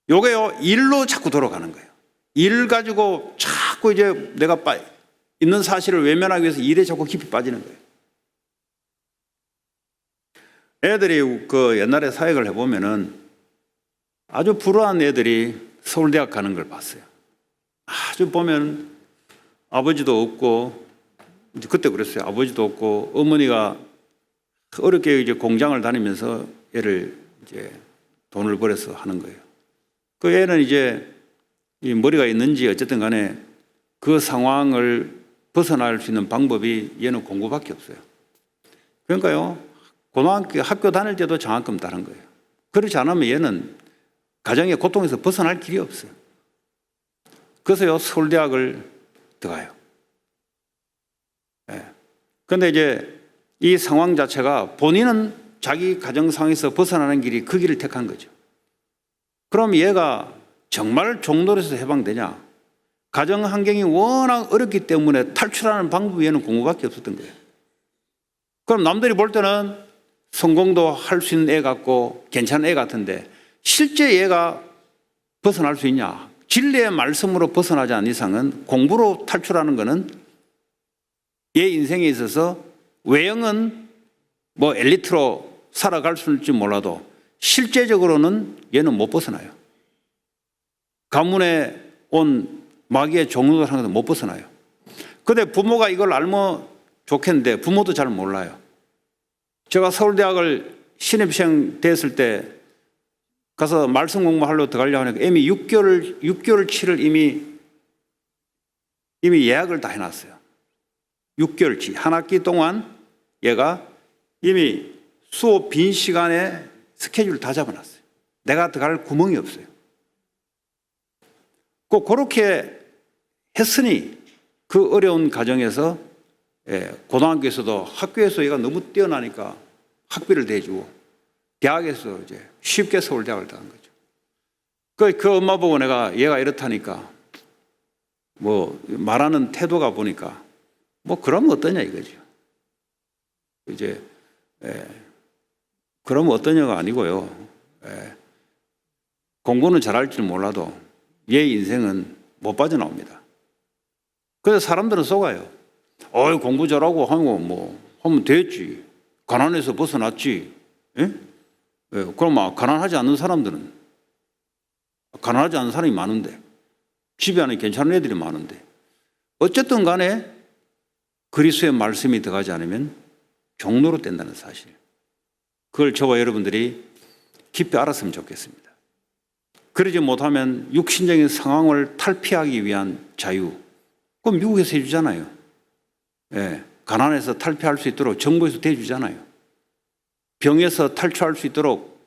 요게요, 일로 자꾸 돌아가는 거예요. 일 가지고 자꾸 이제 내가 있는 사실을 외면하기 위해서 일에 자꾸 깊이 빠지는 거예요. 애들이 그 옛날에 사역을 해보면은 아주 불우한 애들이 서울대학 가는 걸 봤어요. 아주 보면 아버지도 없고, 이제 그때 그랬어요. 아버지도 없고, 어머니가 어렵게 이제 공장을 다니면서 애를 이제 돈을 벌여서 하는 거예요. 그 애는 이제 이 머리가 있는지 어쨌든 간에 그 상황을 벗어날 수 있는 방법이 얘는 공부밖에 없어요. 그러니까요, 고등학교 학교 다닐 때도 장학금 따는 거예요. 그렇지 않으면 얘는 가정의 고통에서 벗어날 길이 없어요. 그래서요, 서울대학을 들어가요. 그런데 이제 이 상황 자체가 본인은 자기 가정 상황에서 벗어나는 길이 그 길을 택한 거죠. 그럼 얘가 정말 종노릇에서 해방되냐? 가정 환경이 워낙 어렵기 때문에 탈출하는 방법이 얘는 공부밖에 없었던 거예요. 그럼 남들이 볼 때는 성공도 할 수 있는 애 같고 괜찮은 애 같은데 실제 얘가 벗어날 수 있냐? 진리의 말씀으로 벗어나지 않는 이상은 공부로 탈출하는 것은 얘 인생에 있어서 외형은 뭐 엘리트로 살아갈 수 있을지 몰라도 실제적으로는 얘는 못 벗어나요. 가문에 온 마귀의 종로를 하는 것도 못 벗어나요. 근데 부모가 이걸 알면 좋겠는데 부모도 잘 몰라요. 제가 서울대학을 신입생 됐을 때 가서 말씀 공부하려고 들어가려고 하니까 이미 6개월치를 이미 예약을 다 해놨어요. 6개월치. 한 학기 동안 얘가 이미 수업 빈 시간에 스케줄을 다 잡아놨어요. 내가 들어갈 구멍이 없어요. 그렇게 했으니 그 어려운 과정에서 고등학교에서도 학교에서 얘가 너무 뛰어나니까 학비를 대주고 대학에서 이제 쉽게 서울대학을 들어간 거죠. 그 엄마 보고 내가 얘가 이렇다니까 뭐 말하는 태도가 보니까 뭐 그러면 어떠냐 이거죠. 이제 그러면 어떠냐가 아니고요. 공부는 잘할지는 몰라도 얘 인생은 못 빠져나옵니다. 그래서 사람들은 속아요. 공부 잘하고 하면 됐지. 가난해서 벗어났지. 그럼 가난하지 않는 사람들은 가난하지 않은 사람이 많은데 집에 안에 괜찮은 애들이 많은데 어쨌든 간에 그리스도의 말씀이 들어가지 않으면 종로로 된다는 사실. 그걸 저와 여러분들이 깊이 알았으면 좋겠습니다. 그러지 못하면 육신적인 상황을 탈피하기 위한 자유. 그건 미국에서 해주잖아요. 가난해서 탈피할 수 있도록 정부에서 대주잖아요. 병에서 탈출할 수 있도록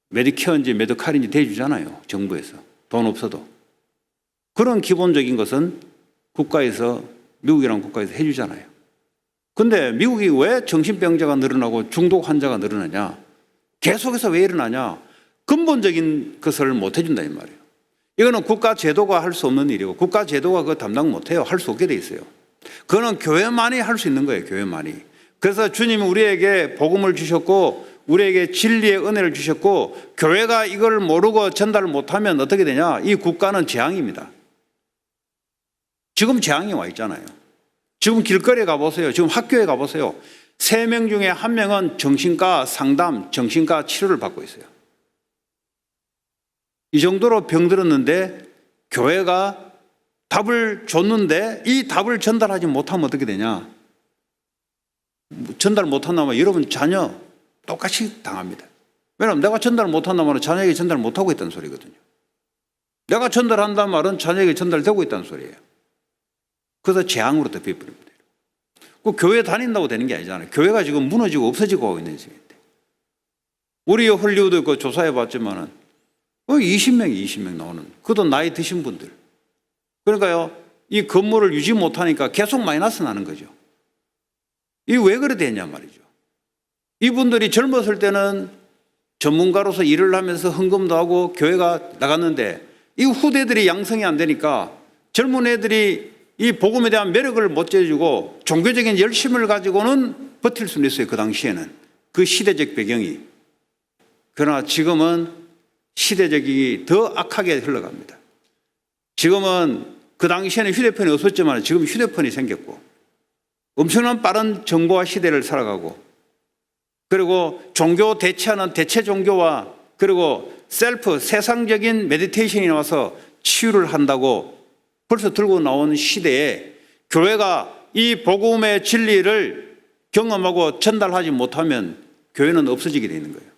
메디케어인지 메디칼인지 대주잖아요. 정부에서. 돈 없어도. 그런 기본적인 것은 국가에서, 미국이라는 국가에서 해주잖아요. 근데 미국이 왜 정신병자가 늘어나고 중독 환자가 늘어나냐? 계속해서 왜 일어나냐? 근본적인 것을 못 해준다 이 말이에요. 이거는 국가 제도가 할 수 없는 일이고 국가 제도가 그거 담당 못해요. 할 수 없게 돼 있어요. 그거는 교회만이 할 수 있는 거예요. 교회만이. 그래서 주님은 우리에게 복음을 주셨고 우리에게 진리의 은혜를 주셨고 교회가 이걸 모르고 전달을 못하면 어떻게 되냐? 이 국가는 재앙입니다. 지금 재앙이 와 있잖아요. 지금 길거리에 가보세요. 지금 학교에 가보세요. 3명 중에 1명은 정신과 상담, 정신과 치료를 받고 있어요. 이 정도로 병들었는데 교회가 답을 줬는데 이 답을 전달하지 못하면 어떻게 되냐? 전달 못한다면 여러분 자녀 똑같이 당합니다. 왜냐하면 내가 전달 못한다면 자녀에게 전달 못하고 있다는 소리거든요. 내가 전달한다는 말은 자녀에게 전달되고 있다는 소리예요. 그래서 재앙으로 덮여버립니다. 그 교회 다닌다고 되는 게 아니잖아요. 교회가 지금 무너지고 없어지고 하고 있는 중인데. 우리 헐리우드 그 조사해 봤지만은 20명 나오는, 그것도 나이 드신 분들. 그러니까요, 이 건물을 유지 못하니까 계속 마이너스 나는 거죠. 이게 왜 그래 되냐 말이죠. 이분들이 젊었을 때는 전문가로서 일을 하면서 헌금도 하고 교회가 나갔는데 이 후대들이 양성이 안 되니까 젊은 애들이 이 복음에 대한 매력을 못 째주고 종교적인 열심을 가지고는 버틸 수는 있어요. 그 당시에는. 그 시대적 배경이. 그러나 지금은 시대적이 더 악하게 흘러갑니다. 지금은 그 당시에는 휴대폰이 없었지만 지금 휴대폰이 생겼고 엄청난 빠른 정보화 시대를 살아가고 그리고 종교 대체하는 대체 종교와 그리고 셀프 세상적인 메디테이션이 나와서 치유를 한다고 벌써 들고 나온 시대에 교회가 이 복음의 진리를 경험하고 전달하지 못하면 교회는 없어지게 되는 거예요.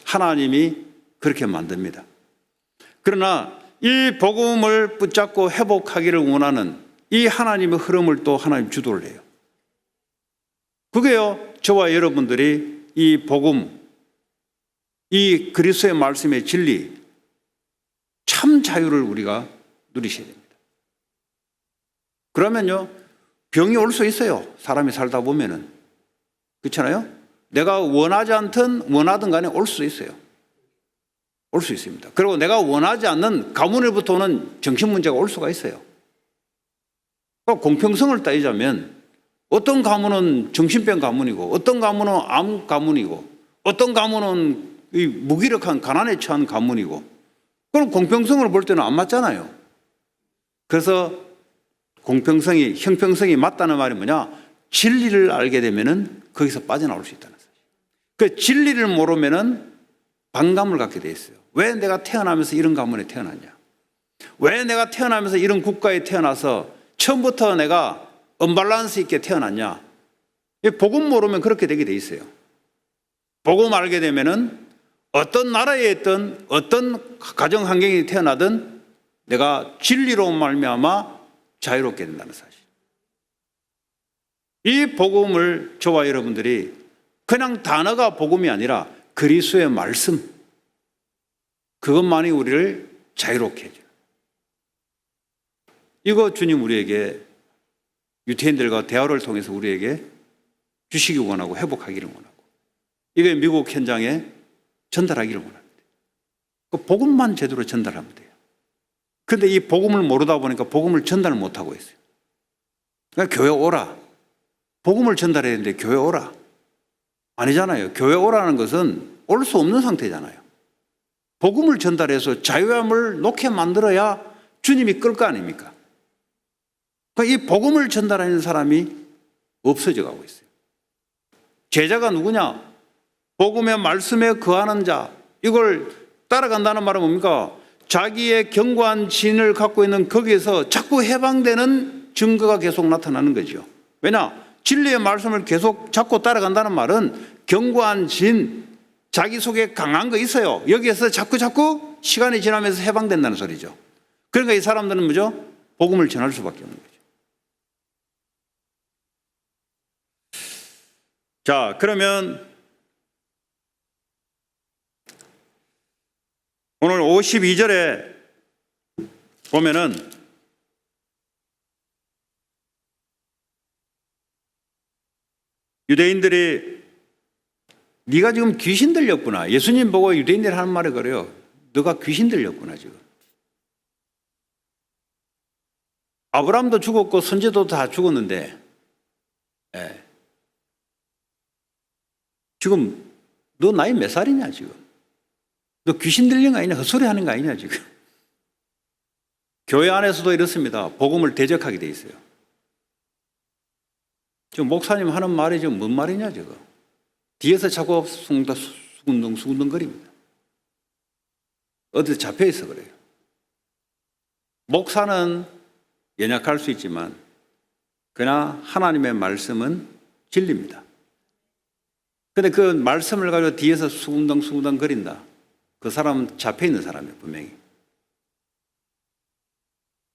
하나님이 그렇게 만듭니다. 그러나 이 복음을 붙잡고 회복하기를 원하는 이 하나님의 흐름을 또 하나님 주도를 해요. 그게요, 저와 여러분들이 이 복음, 이 그리스도의 말씀의 진리, 참 자유를 우리가 누리셔야 됩니다. 그러면요, 병이 올 수 있어요. 사람이 살다 보면은. 그렇잖아요? 내가 원하지 않든 원하든 간에 올 수 있어요. 올 수 있습니다. 그리고 내가 원하지 않는 가문으로부터 오는 정신 문제가 올 수가 있어요. 공평성을 따지자면 어떤 가문은 정신병 가문이고 어떤 가문은 암 가문이고 어떤 가문은 무기력한 가난에 처한 가문이고 그럼 공평성을 볼 때는 안 맞잖아요. 그래서 공평성이 형평성이 맞다는 말이 뭐냐? 진리를 알게 되면은 거기서 빠져나올 수 있다는 사실. 그 진리를 모르면은 반감을 갖게 돼 있어요. 왜 내가 태어나면서 이런 가문에 태어났냐? 왜 내가 태어나면서 이런 국가에 태어나서 처음부터 내가 언밸런스 있게 태어났냐? 복음 모르면 그렇게 되게 돼 있어요. 복음 알게 되면은 어떤 나라에 있든 어떤 가정 환경에 태어나든 내가 진리로 말미암아 자유롭게 된다는 사실. 이 복음을 저와 여러분들이 그냥 단어가 복음이 아니라 그리스도의 말씀, 그것만이 우리를 자유롭게 해줘요. 이거 주님 우리에게 유태인들과 대화를 통해서 우리에게 주시기 원하고 회복하기를 원하고 이게 미국 현장에 전달하기를 원합니다. 그 복음만 제대로 전달하면 돼요. 그런데 이 복음을 모르다 보니까 복음을 전달을 못하고 있어요. 그러니까 교회 오라. 복음을 전달해야 되는데 교회 오라. 아니잖아요. 교회 오라는 것은 올 수 없는 상태잖아요. 복음을 전달해서 자유함을 놓게 만들어야 주님이 끌 거 아닙니까? 그러니까 이 복음을 전달하는 사람이 없어져 가고 있어요. 제자가 누구냐? 복음의 말씀에 거하는 자. 이걸 따라간다는 말은 뭡니까? 자기의 견고한 진을 갖고 있는 거기에서 자꾸 해방되는 증거가 계속 나타나는 거죠. 왜냐? 진리의 말씀을 계속 잡고 따라간다는 말은 견고한 진, 자기 속에 강한 거 있어요. 여기에서 자꾸 시간이 지나면서 해방된다는 소리죠. 그러니까 이 사람들은 뭐죠? 복음을 전할 수밖에 없는 거죠. 자, 그러면 오늘 52절에 보면은 유대인들이 네가 지금 귀신 들렸구나. 예수님 보고 유대인들이 하는 말이 그래요. 너가 귀신 들렸구나 지금. 아브라함도 죽었고 선지자도 다 죽었는데 지금 너 나이 몇 살이냐 지금. 너 귀신 들린 거 아니냐? 헛소리 하는 거 아니냐 지금. 교회 안에서도 이렇습니다. 복음을 대적하게 돼 있어요. 지금 목사님 하는 말이 지금 뭔 말이냐 지금. 뒤에서 자꾸 수군둥거립니다. 어디서 잡혀 있어 그래요. 목사는 연약할 수 있지만 그러나 하나님의 말씀은 진리입니다. 그런데 그 말씀을 가지고 뒤에서 수군덩거린다. 그 사람은 잡혀 있는 사람이에요, 분명히.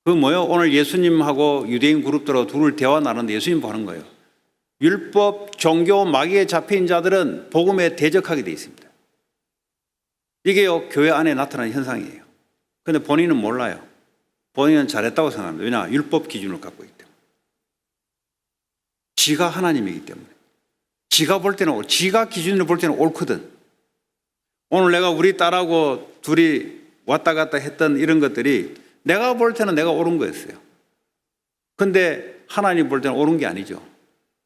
그 뭐예요? 오늘 예수님하고 유대인 그룹들하고 둘을 대화 나누는데 예수님 보는 거예요. 율법, 종교, 마귀에 잡힌 자들은 복음에 대적하게 되어 있습니다. 이게요, 교회 안에 나타나는 현상이에요. 그런데 본인은 몰라요. 본인은 잘했다고 생각합니다. 왜냐? 율법 기준을 갖고 있기 때문에. 지가 하나님이기 때문에. 지가 볼 때는, 지가 기준으로 볼 때는 옳거든. 오늘 내가 우리 딸하고 둘이 왔다 갔다 했던 이런 것들이 내가 볼 때는 내가 옳은 거였어요. 근데 하나님 볼 때는 옳은 게 아니죠.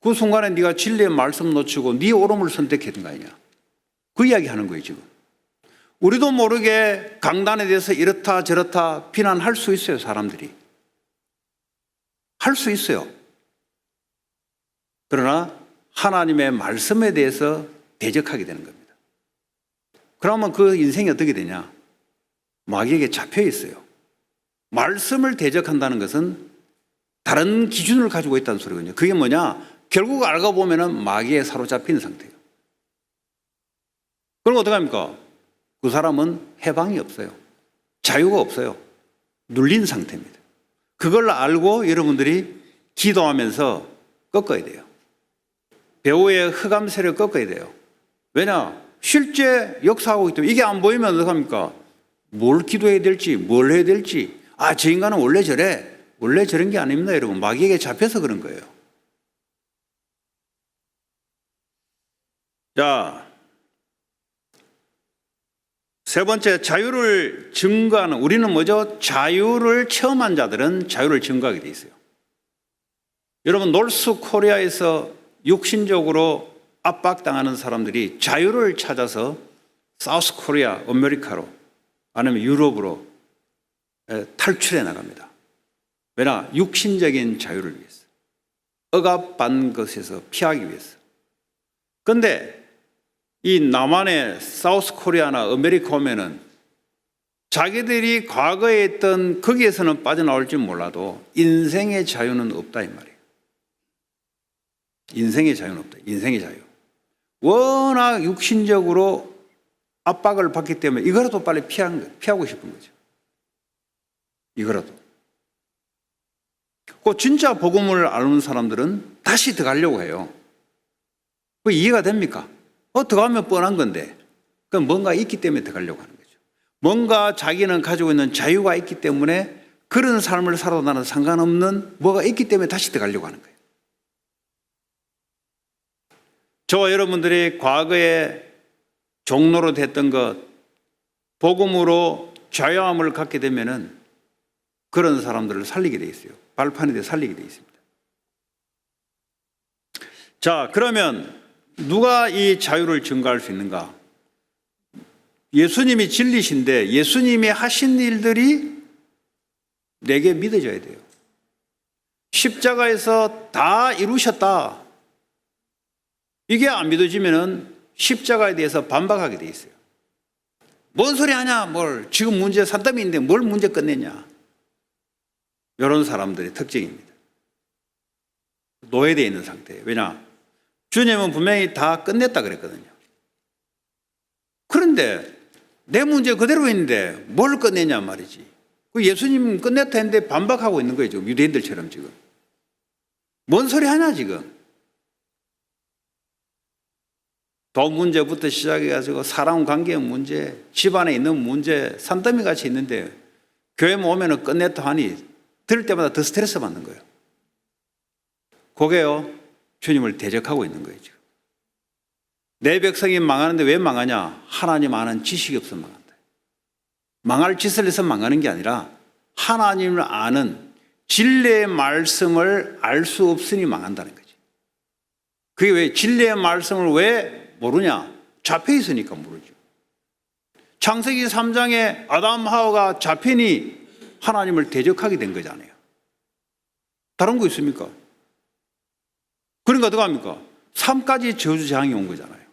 그 순간에 네가 진리의 말씀 놓치고 네 옳음을 선택했던 거 아니냐. 그 이야기 하는 거예요, 지금. 우리도 모르게 강단에 대해서 이렇다 저렇다 비난할 수 있어요, 사람들이. 할 수 있어요. 그러나 하나님의 말씀에 대해서 대적하게 되는 겁니다. 그러면 그 인생이 어떻게 되냐? 마귀에게 잡혀 있어요. 말씀을 대적한다는 것은 다른 기준을 가지고 있다는 소리거든요. 그게 뭐냐? 결국 알고 보면은 마귀에 사로잡힌 상태예요. 그럼 어떻게 합니까? 그 사람은 해방이 없어요. 자유가 없어요. 눌린 상태입니다. 그걸 알고 여러분들이 기도하면서 꺾어야 돼요. 배후의 흑암 세력을 꺾어야 돼요. 왜냐? 실제 역사하고 있기 때문에 이게 안 보이면 어떡합니까? 뭘 기도해야 될지, 뭘 해야 될지. 아, 저 인간은 원래 저래. 원래 저런 게 아닙니다, 여러분. 마귀에게 잡혀서 그런 거예요. 자, 세 번째, 자유를 증거하는, 우리는 뭐죠? 자유를 체험한 자들은 자유를 증거하게 돼 있어요. 여러분, 노스 코리아에서 육신적으로 압박당하는 사람들이 자유를 찾아서 사우스 코리아, 아메리카로 아니면 유럽으로 탈출해 나갑니다. 왜냐? 육신적인 자유를 위해서. 억압받는 것에서 피하기 위해서. 그런데 이 남한의 사우스 코리아나 아메리카 오면은 자기들이 과거에 있던 거기에서는 빠져나올지 몰라도 인생의 자유는 없다 이 말이에요. 인생의 자유는 없다. 인생의 자유. 워낙 육신적으로 압박을 받기 때문에 이거라도 빨리 피하고 싶은 거죠. 이거라도. 그 진짜 복음을 아는 사람들은 다시 들어가려고 해요. 그 이해가 됩니까? 들어가면 뻔한 건데. 그럼 뭔가 있기 때문에 들어가려고 하는 거죠. 뭔가 자기는 가지고 있는 자유가 있기 때문에 그런 삶을 살아도 나는 상관없는 뭐가 있기 때문에 다시 들어가려고 하는 거예요. 저와 여러분들이 과거에 종로로 됐던 것, 복음으로 자유함을 갖게 되면은 그런 사람들을 살리게 돼 있어요. 발판에 대해 살리게 돼 있습니다. 자, 그러면 누가 이 자유를 증거할 수 있는가? 예수님이 진리신데 예수님이 하신 일들이 내게 믿어져야 돼요. 십자가에서 다 이루셨다. 이게 안 믿어지면은 십자가에 대해서 반박하게 돼 있어요. 뭔 소리 하냐? 뭘 지금 문제 산더미 있는데 뭘 문제 끝내냐? 이런 사람들의 특징입니다. 노예되어 있는 상태예요. 왜냐? 주님은 분명히 다 끝냈다 그랬거든요. 그런데 내 문제 그대로 있는데 뭘 끝내냐 말이지. 그 예수님 끝냈다 했는데 반박하고 있는 거예요. 지금 유대인들처럼 지금. 뭔 소리 하냐 지금. 돈 문제부터 시작해가지고 사람 관계 문제, 집안에 있는 문제, 산더미 같이 있는데 교회 오면은 끝냈다 하니 들을 때마다 더 스트레스 받는 거예요. 그게요, 주님을 대적하고 있는 거예요, 지금. 내 백성이 망하는데 왜 망하냐? 하나님 아는 지식이 없어서 망한다. 망할 짓을 해서 망하는 게 아니라 하나님을 아는 진리의 말씀을 알 수 없으니 망한다는 거지. 그게 왜 진리의 말씀을 왜 모르냐? 잡혀 있으니까 모르죠. 창세기 3장에 아담 하와가 잡히니 하나님을 대적하게 된 거잖아요. 다른 거 있습니까? 그러니까 어떡합니까? 3가지 저주재앙이 온 거잖아요.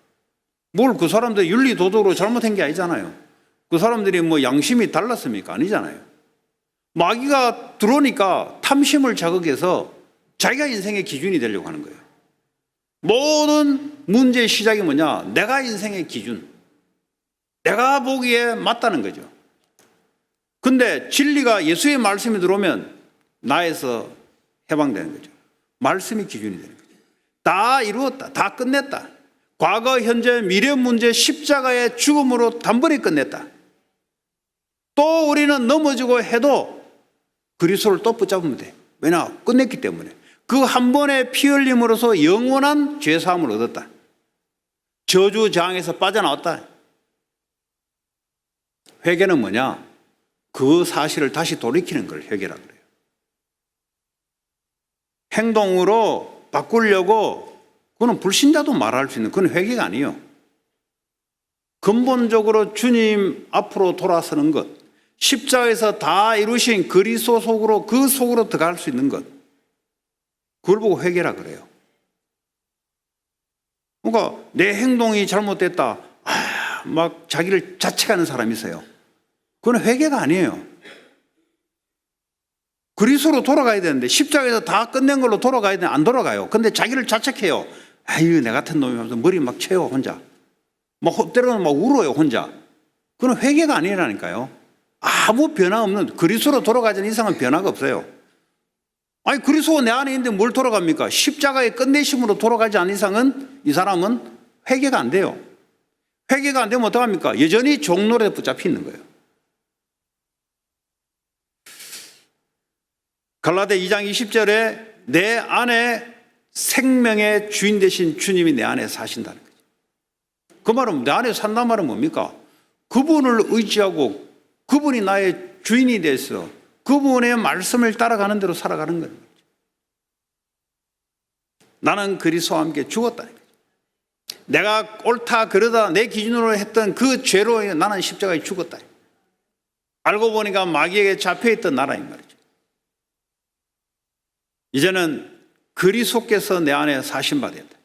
뭘 그 사람들 윤리 도덕으로 잘못한 게 아니잖아요. 그 사람들이 뭐 양심이 달랐습니까? 아니잖아요. 마귀가 들어오니까 탐심을 자극해서 자기가 인생의 기준이 되려고 하는 거예요. 모든 문제의 시작이 뭐냐? 내가 인생의 기준. 내가 보기에 맞다는 거죠. 근데 진리가 예수의 말씀이 들어오면 나에서 해방되는 거죠. 말씀이 기준이 되는 거죠. 다 이루었다. 다 끝냈다. 과거, 현재, 미래 문제 십자가의 죽음으로 단번에 끝냈다. 또 우리는 넘어지고 해도 그리스도를 또 붙잡으면 돼. 왜냐? 끝냈기 때문에. 그 한 번의 피 흘림으로써 영원한 죄사함을 얻었다. 저주 재앙에서 빠져나왔다. 회개는 뭐냐? 그 사실을 다시 돌이키는 걸 회개라 그래요. 행동으로 바꾸려고 그건 불신자도 말할 수 있는 그건 회개가 아니에요. 근본적으로 주님 앞으로 돌아서는 것, 십자가에서 다 이루신 그리스도 속으로 그 속으로 들어갈 수 있는 것, 그걸 보고 회개라 그래요. 그러니까 내 행동이 잘못됐다, 막 자기를 자책하는 사람이 있어요. 그건 회개가 아니에요. 그리스도로 돌아가야 되는데 십자가에서 다 끝낸 걸로 돌아가야 되는데 안 돌아가요. 근데 자기를 자책해요. 아유, 내 같은 놈이 하면서 머리 막 채워 혼자. 막 때로는 막 울어요 혼자. 그건 회개가 아니라니까요. 아무 변화 없는 그리스도로 돌아가지 않는 이상은 변화가 없어요. 아니 그리스도가 내 안에 있는데 뭘 돌아갑니까? 십자가의 끝내심으로 돌아가지 않는 이상은 이 사람은 회개가 안 돼요. 회개가 안 되면 어떡합니까? 여전히 종노릇에 붙잡혀 있는 거예요. 갈라디아 2장 20절에 내 안에 생명의 주인 되신 주님이 내 안에 사신다는 거죠. 그 말은 내 안에 산다는 말은 뭡니까? 그분을 의지하고 그분이 나의 주인이 돼서 그분의 말씀을 따라가는 대로 살아가는 거예요. 나는 그리스도와 함께 죽었다는 거죠. 내가 옳다 그러다 내 기준으로 했던 그 죄로 나는 십자가에 죽었다. 알고 보니까 마귀에게 잡혀있던 나라인 말이죠. 이제는 그리스도께서 내 안에 사신 바 된다.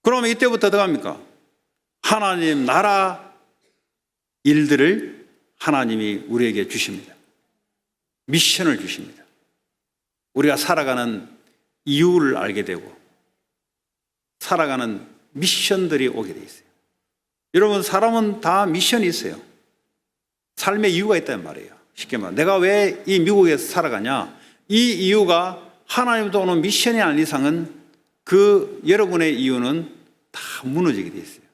그러면 이때부터 어떡합니까? 하나님 나라 일들을 하나님이 우리에게 주십니다. 미션을 주십니다. 우리가 살아가는 이유를 알게 되고 살아가는 미션들이 오게 돼 있어요. 여러분 사람은 다 미션이 있어요. 삶의 이유가 있다는 말이에요. 쉽게 말하면 내가 왜 이 미국에서 살아가냐? 이 이유가 하나님부터 오는 미션이 아닌 이상은 그 여러분의 이유는 다 무너지게 돼 있어요.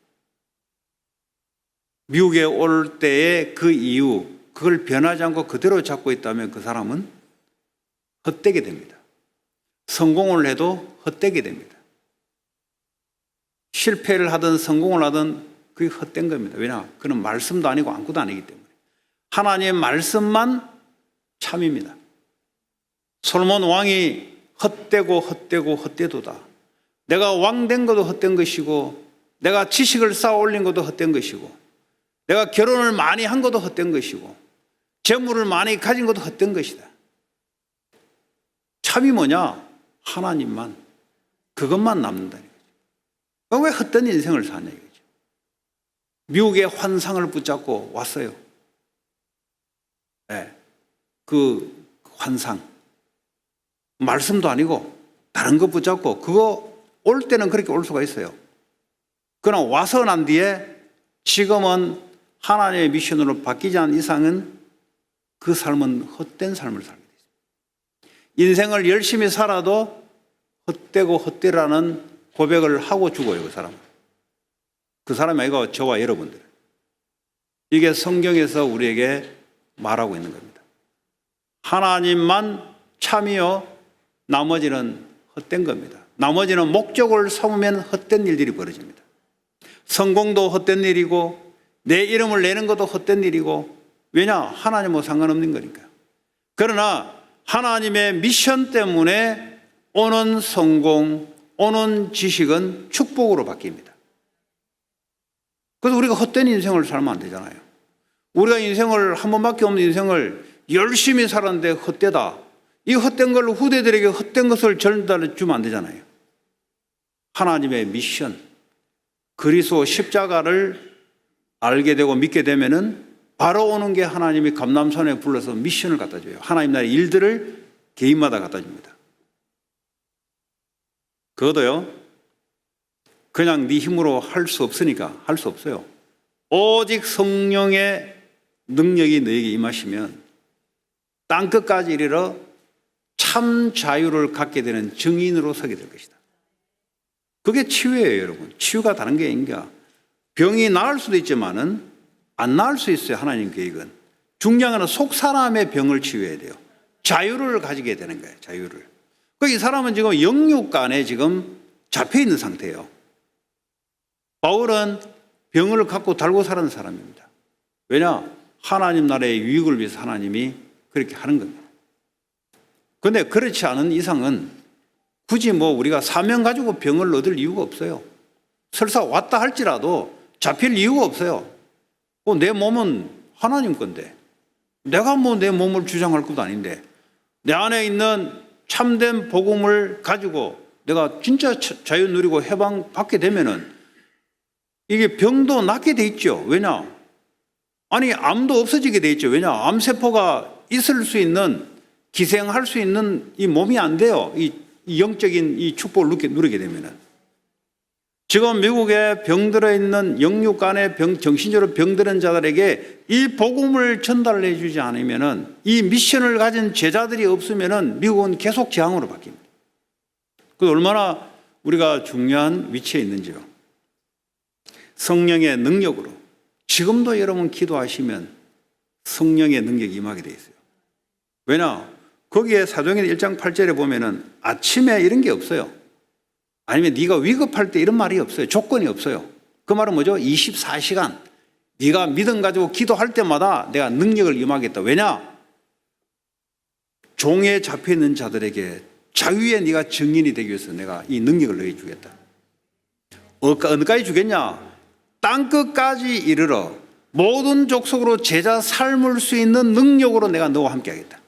미국에 올 때의 그 이유, 그걸 변하지 않고 그대로 잡고 있다면 그 사람은 헛되게 됩니다. 성공을 해도 헛되게 됩니다. 실패를 하든 성공을 하든 그게 헛된 겁니다. 왜냐? 그는 말씀도 아니고 아무것도 아니기 때문에. 하나님의 말씀만 참입니다. 솔몬 왕이 헛되도다. 내가 왕 된 것도 헛된 것이고 내가 지식을 쌓아 올린 것도 헛된 것이고 내가 결혼을 많이 한 것도 헛된 것이고 재물을 많이 가진 것도 헛된 것이다. 참이 뭐냐? 하나님만, 그것만 남는다는 거죠. 왜 헛된 인생을 사냐 이거죠. 미국의 환상을 붙잡고 왔어요. 네, 그 환상 말씀도 아니고 다른 거 붙잡고 그거 올 때는 그렇게 올 수가 있어요. 그러나 와서 난 뒤에 지금은 하나님의 미션으로 바뀌지 않은 이상은 그 삶은 헛된 삶을 살게 됩니다. 인생을 열심히 살아도 헛되고 헛되라는 고백을 하고 죽어요. 그 사람은. 그 사람이 아니고 저와 여러분들. 이게 성경에서 우리에게 말하고 있는 겁니다. 하나님만 참이요 나머지는 헛된 겁니다. 나머지는 목적을 삼으면 헛된 일들이 벌어집니다. 성공도 헛된 일이고 내 이름을 내는 것도 헛된 일이고 왜냐? 하나님하고 상관없는 거니까. 그러나 하나님의 미션 때문에 오는 성공, 오는 지식은 축복으로 바뀝니다. 그래서 우리가 헛된 인생을 살면 안 되잖아요. 우리가 인생을 한 번밖에 없는 인생을 열심히 살았는데 헛되다. 이 헛된 걸 후대들에게 헛된 것을 전달해 주면 안 되잖아요. 하나님의 미션, 그리스도 십자가를 알게 되고 믿게 되면은 바로 오는 게 하나님이 감람산에 불러서 미션을 갖다 줘요. 하나님 나라의 일들을 개인마다 갖다 줍니다. 그것도요, 그냥 네 힘으로 할 수 없으니까 할 수 없어요. 오직 성령의 능력이 너에게 임하시면 땅끝까지 이르러 참 자유를 갖게 되는 증인으로 서게 될 것이다. 그게 치유예요, 여러분. 치유가 다른 게 아닌가. 병이 나을 수도 있지만은 안 나을 수 있어요, 하나님 계획은. 중요한 건 속 사람의 병을 치유해야 돼요. 자유를 가지게 되는 거예요, 자유를. 이 사람은 지금 영육간에 지금 잡혀 있는 상태예요. 바울은 병을 갖고 달고 살았는 사람입니다. 왜냐? 하나님 나라의 유익을 위해서 하나님이 그렇게 하는 겁니다. 그런데 그렇지 않은 이상은 굳이 뭐 우리가 사명 가지고 병을 얻을 이유가 없어요. 설사 왔다 할지라도 잡힐 이유가 없어요. 내 몸은 하나님 건데 내가 뭐 내 몸을 주장할 것도 아닌데 내 안에 있는 참된 복음을 가지고 내가 진짜 자유 누리고 해방 받게 되면은 이게 병도 낫게 돼 있죠. 왜냐? 아니 암도 없어지게 돼 있죠. 왜냐? 암세포가 있을 수 있는 기생할 수 있는 이 몸이 안 돼요. 이 영적인 이 축복을 누리게 되면은. 지금 미국에 병들어 있는 영육간에 정신적으로 병들은 자들에게 이 복음을 전달해 주지 않으면은 이 미션을 가진 제자들이 없으면은 미국은 계속 재앙으로 바뀝니다. 그 얼마나 우리가 중요한 위치에 있는지요. 성령의 능력으로 지금도 여러분 기도하시면 성령의 능력이 임하게 돼 있어요. 왜냐? 거기에 사도행전 1장 8절에 보면은 아침에 이런 게 없어요. 아니면 네가 위급할 때 이런 말이 없어요. 조건이 없어요. 그 말은 뭐죠? 24시간 네가 믿음 가지고 기도할 때마다 내가 능력을 임하겠다. 왜냐? 종에 잡혀있는 자들에게 자유의 네가 증인이 되기 위해서 내가 이 능력을 너희 주겠다. 어디까지 주겠냐? 땅끝까지 이르러 모든 족속으로 제자 삶을 수 있는 능력으로 내가 너와 함께 하겠다.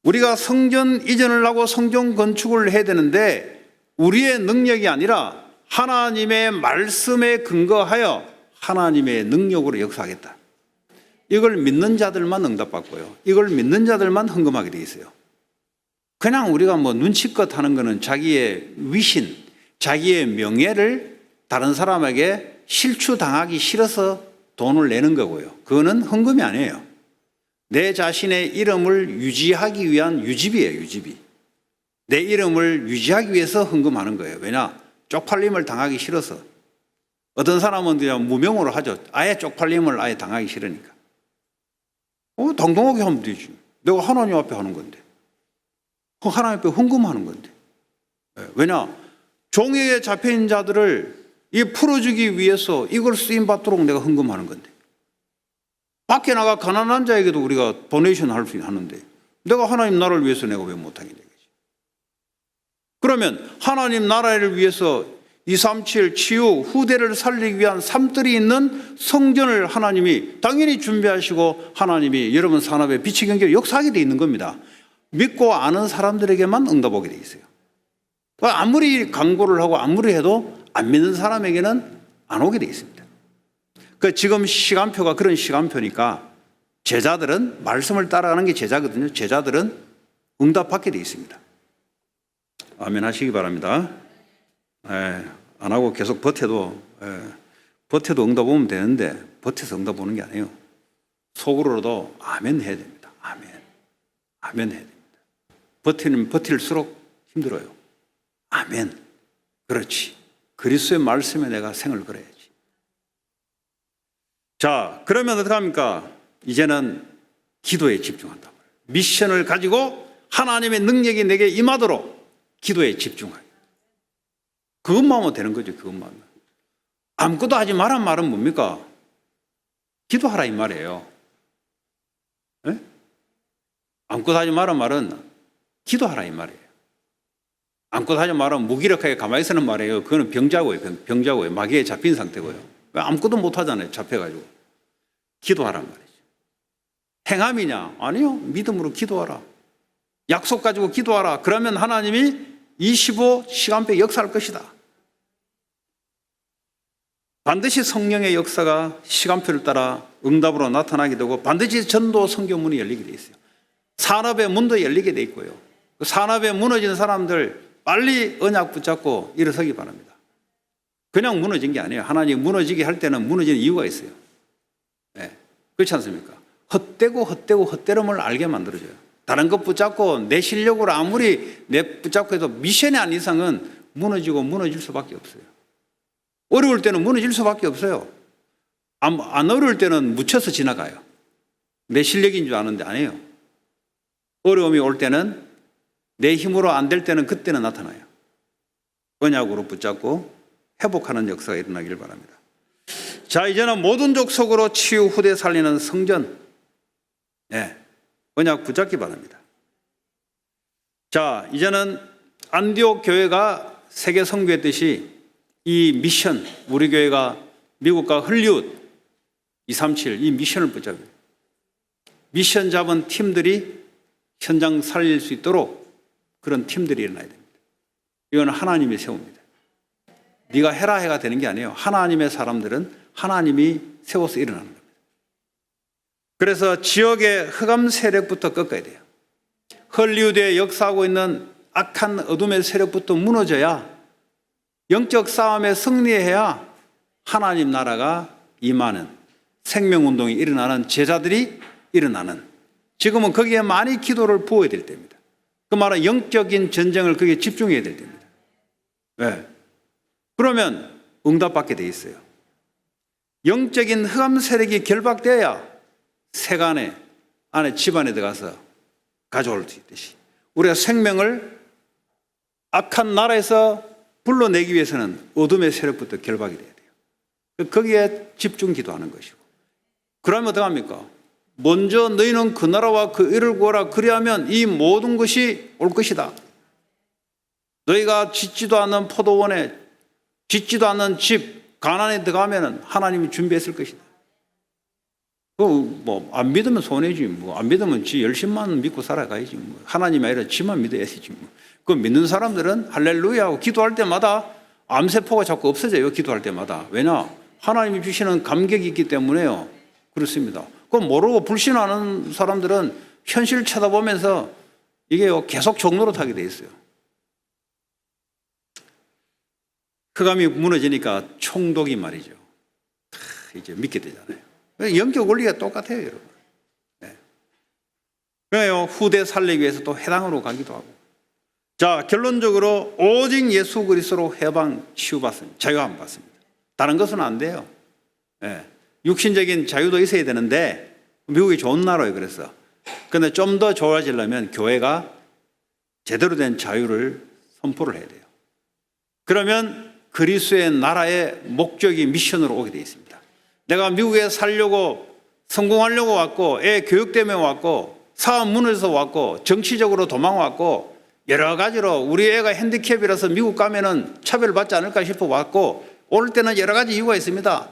우리가 성전 이전을 하고 성전 건축을 해야 되는데 우리의 능력이 아니라 하나님의 말씀에 근거하여 하나님의 능력으로 역사하겠다. 이걸 믿는 자들만 응답받고요. 이걸 믿는 자들만 헌금하게 돼 있어요. 그냥 우리가 뭐 눈치껏 하는 거는 자기의 위신, 자기의 명예를 다른 사람에게 실추당하기 싫어서 돈을 내는 거고요. 그거는 헌금이 아니에요. 내 자신의 이름을 유지하기 위한 유지비예요. 유지비. 내 이름을 유지하기 위해서 헌금하는 거예요. 왜냐? 쪽팔림을 당하기 싫어서. 어떤 사람은 그냥 무명으로 하죠. 아예 쪽팔림을 아예 당하기 싫으니까. 당당하게 하면 되지. 내가 하나님 앞에 하는 건데. 하나님 앞에 헌금하는 건데. 왜냐? 종에 잡혀있는 자들을 풀어주기 위해서 이걸 쓰임받도록 내가 헌금하는 건데. 밖에 나가 가난한 자에게도 우리가 도네이션 할 수 하는데 내가 하나님 나라를 위해서 내가 왜 못하게 되겠지? 그러면 하나님 나라를 위해서 237 치유 후대를 살리기 위한 삶들이 있는 성전을 하나님이 당연히 준비하시고 하나님이 여러분 산업에 빛의 경계를 역사하게 돼 있는 겁니다. 믿고 아는 사람들에게만 응답하게 돼 있어요. 아무리 광고를 하고 아무리 해도 안 믿는 사람에게는 안 오게 돼 있습니다. 지금 시간표가 그런 시간표니까 제자들은 말씀을 따라가는 게 제자거든요. 제자들은 응답받게 돼 있습니다. 아멘 하시기 바랍니다. 안 하고 계속 버텨도 응답 오면 되는데 버텨서 응답 오는 게 아니에요. 속으로도 아멘 해야 됩니다. 아멘 해야 됩니다. 버틸수록 힘들어요. 아멘. 그렇지. 그리스도의 말씀에 내가 생을 걸어야지. 자, 그러면 어떡합니까? 이제는 기도에 집중한다. 미션을 가지고 하나님의 능력이 내게 임하도록 기도에 집중하기. 그것만 하면 되는 거죠. 그것만. 아무것도 하지 말란 말은 뭡니까? 기도하라 이 말이에요. 네? 아무것도 하지 말란 말은 기도하라 이 말이에요. 아무것도 하지 말면 무기력하게 가만히 있으는 말이에요. 그거는 병자고요. 마귀에 잡힌 상태고요. 아무것도 못하잖아요. 잡혀가지고. 기도하란 말이죠. 행함이냐? 아니요. 믿음으로 기도하라. 약속 가지고 기도하라. 그러면 하나님이 25시간배 역사할 것이다. 반드시 성령의 역사가 시간표를 따라 응답으로 나타나게 되고 반드시 전도 선교문이 열리게 돼 있어요. 산업의 문도 열리게 돼 있고요. 그 산업에 무너진 사람들 빨리 언약 붙잡고 일어서기 바랍니다. 그냥 무너진 게 아니에요. 하나님 무너지게 할 때는 무너지는 이유가 있어요. 네. 그렇지 않습니까? 헛되름을 알게 만들어줘요. 다른 것 붙잡고 내 실력으로 아무리 내 붙잡고 해도 미션이 아닌 이상은 무너질 수밖에 없어요. 어려울 때는 무너질 수밖에 없어요. 안 어려울 때는 묻혀서 지나가요. 내 실력인 줄 아는데 아니에요. 어려움이 올 때는 내 힘으로 안 될 때는 그때는 나타나요. 언약으로 붙잡고 회복하는 역사가 일어나기를 바랍니다. 자. 자, 이제는 모든 족속으로 치유 후대 살리는 성전, 언약 붙잡기 바랍니다. 자, 이제는 안디옥 교회가 세계 선교했듯이 이 미션, 우리 교회가 미국과 헐리우드 237 이 미션을 붙잡아요. 미션 잡은 팀들이 현장 살릴 수 있도록 그런 팀들이 일어나야 됩니다. 이건 하나님이 세웁니다. 네가 해라 해가 되는 게 아니에요. 하나님의 사람들은 하나님이 세워서 일어나는 겁니다. 그래서 지역의 흑암 세력부터 꺾어야 돼요. 헐리우드에 역사하고 있는 악한 어둠의 세력부터 무너져야, 영적 싸움에 승리해야 하나님 나라가 임하는, 생명운동이 일어나는, 제자들이 일어나는, 지금은 거기에 많이 기도를 부어야 될 때입니다. 그 말은 영적인 전쟁을 거기에 집중해야 될 때입니다. 왜? 그러면 응답받게 돼 있어요. 영적인 흑암 세력이 결박돼야 세간에 안에 집안에 들어가서 가져올 수 있듯이 우리가 생명을 악한 나라에서 불러내기 위해서는 어둠의 세력부터 결박이 돼야 돼요. 거기에 집중 기도하는 것이고, 그러면 어떡합니까? 먼저 너희는 그 나라와 그 의를 구하라, 그리하면 이 모든 것이 올 것이다. 너희가 짓지도 않는 포도원에, 짓지도 않는 집, 가난에 들어가면 하나님이 준비했을 것이다. 안 믿으면 손해지. 안 믿으면 지 열심만 믿고 살아가야지. 하나님이 아니라 지만 믿어야지. 그 믿는 사람들은 할렐루야 하고 기도할 때마다 암세포가 자꾸 없어져요. 기도할 때마다. 왜냐? 하나님이 주시는 감격이 있기 때문에요. 그렇습니다. 그 모르고 불신하는 사람들은 현실 쳐다보면서 이게 계속 종로로 타게 돼 있어요. 흑암이 무너지니까 총독이 말이죠. 이제 믿게 되잖아요. 영적 원리가 똑같아요, 여러분. 그래요. 후대 살리기 위해서 또 해당으로 가기도 하고. 자, 결론적으로 오직 예수 그리스도로 해방 치유받습니다. 자유함 받습니다. 다른 것은 안 돼요. 육신적인 자유도 있어야 되는데, 미국이 좋은 나라예요. 그래서 그런데 좀 더 좋아지려면 교회가 제대로 된 자유를 선포를 해야 돼요. 그러면 그리스도의 나라의 목적이 미션으로 오게 되어 있습니다. 내가 미국에 살려고, 성공하려고 왔고, 애 교육 때문에 왔고, 사업 무너져서 왔고, 정치적으로 도망왔고, 여러 가지로 우리 애가 핸디캡이라서 미국 가면은 차별받지 않을까 싶어 왔고, 올 때는 여러 가지 이유가 있습니다.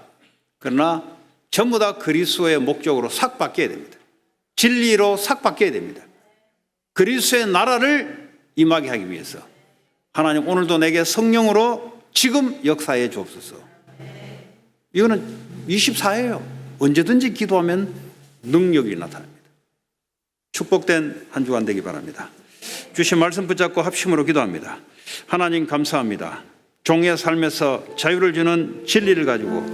그러나 전부 다 그리스도의 목적으로 싹 바뀌어야 됩니다. 진리로 싹 바뀌어야 됩니다. 그리스도의 나라를 임하게 하기 위해서 하나님 오늘도 내게 성령으로 지금 역사해 주옵소서. 이거는 24예요. 언제든지 기도하면 능력이 나타납니다. 축복된 한 주간 되기 바랍니다. 주신 말씀 붙잡고 합심으로 기도합니다. 하나님 감사합니다. 종의 삶에서 자유를 주는 진리를 가지고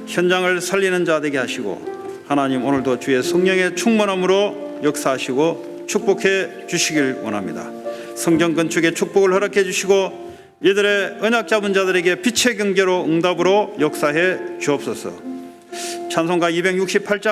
현장을 살리는 자 되게 하시고, 하나님 오늘도 주의 성령의 충만함으로 역사하시고 축복해 주시길 원합니다. 성전 건축의 축복을 허락해 주시고 이들의 언약 잡은 자들에게 빛의 경제로 응답으로 역사해 주옵소서. 찬송가 268장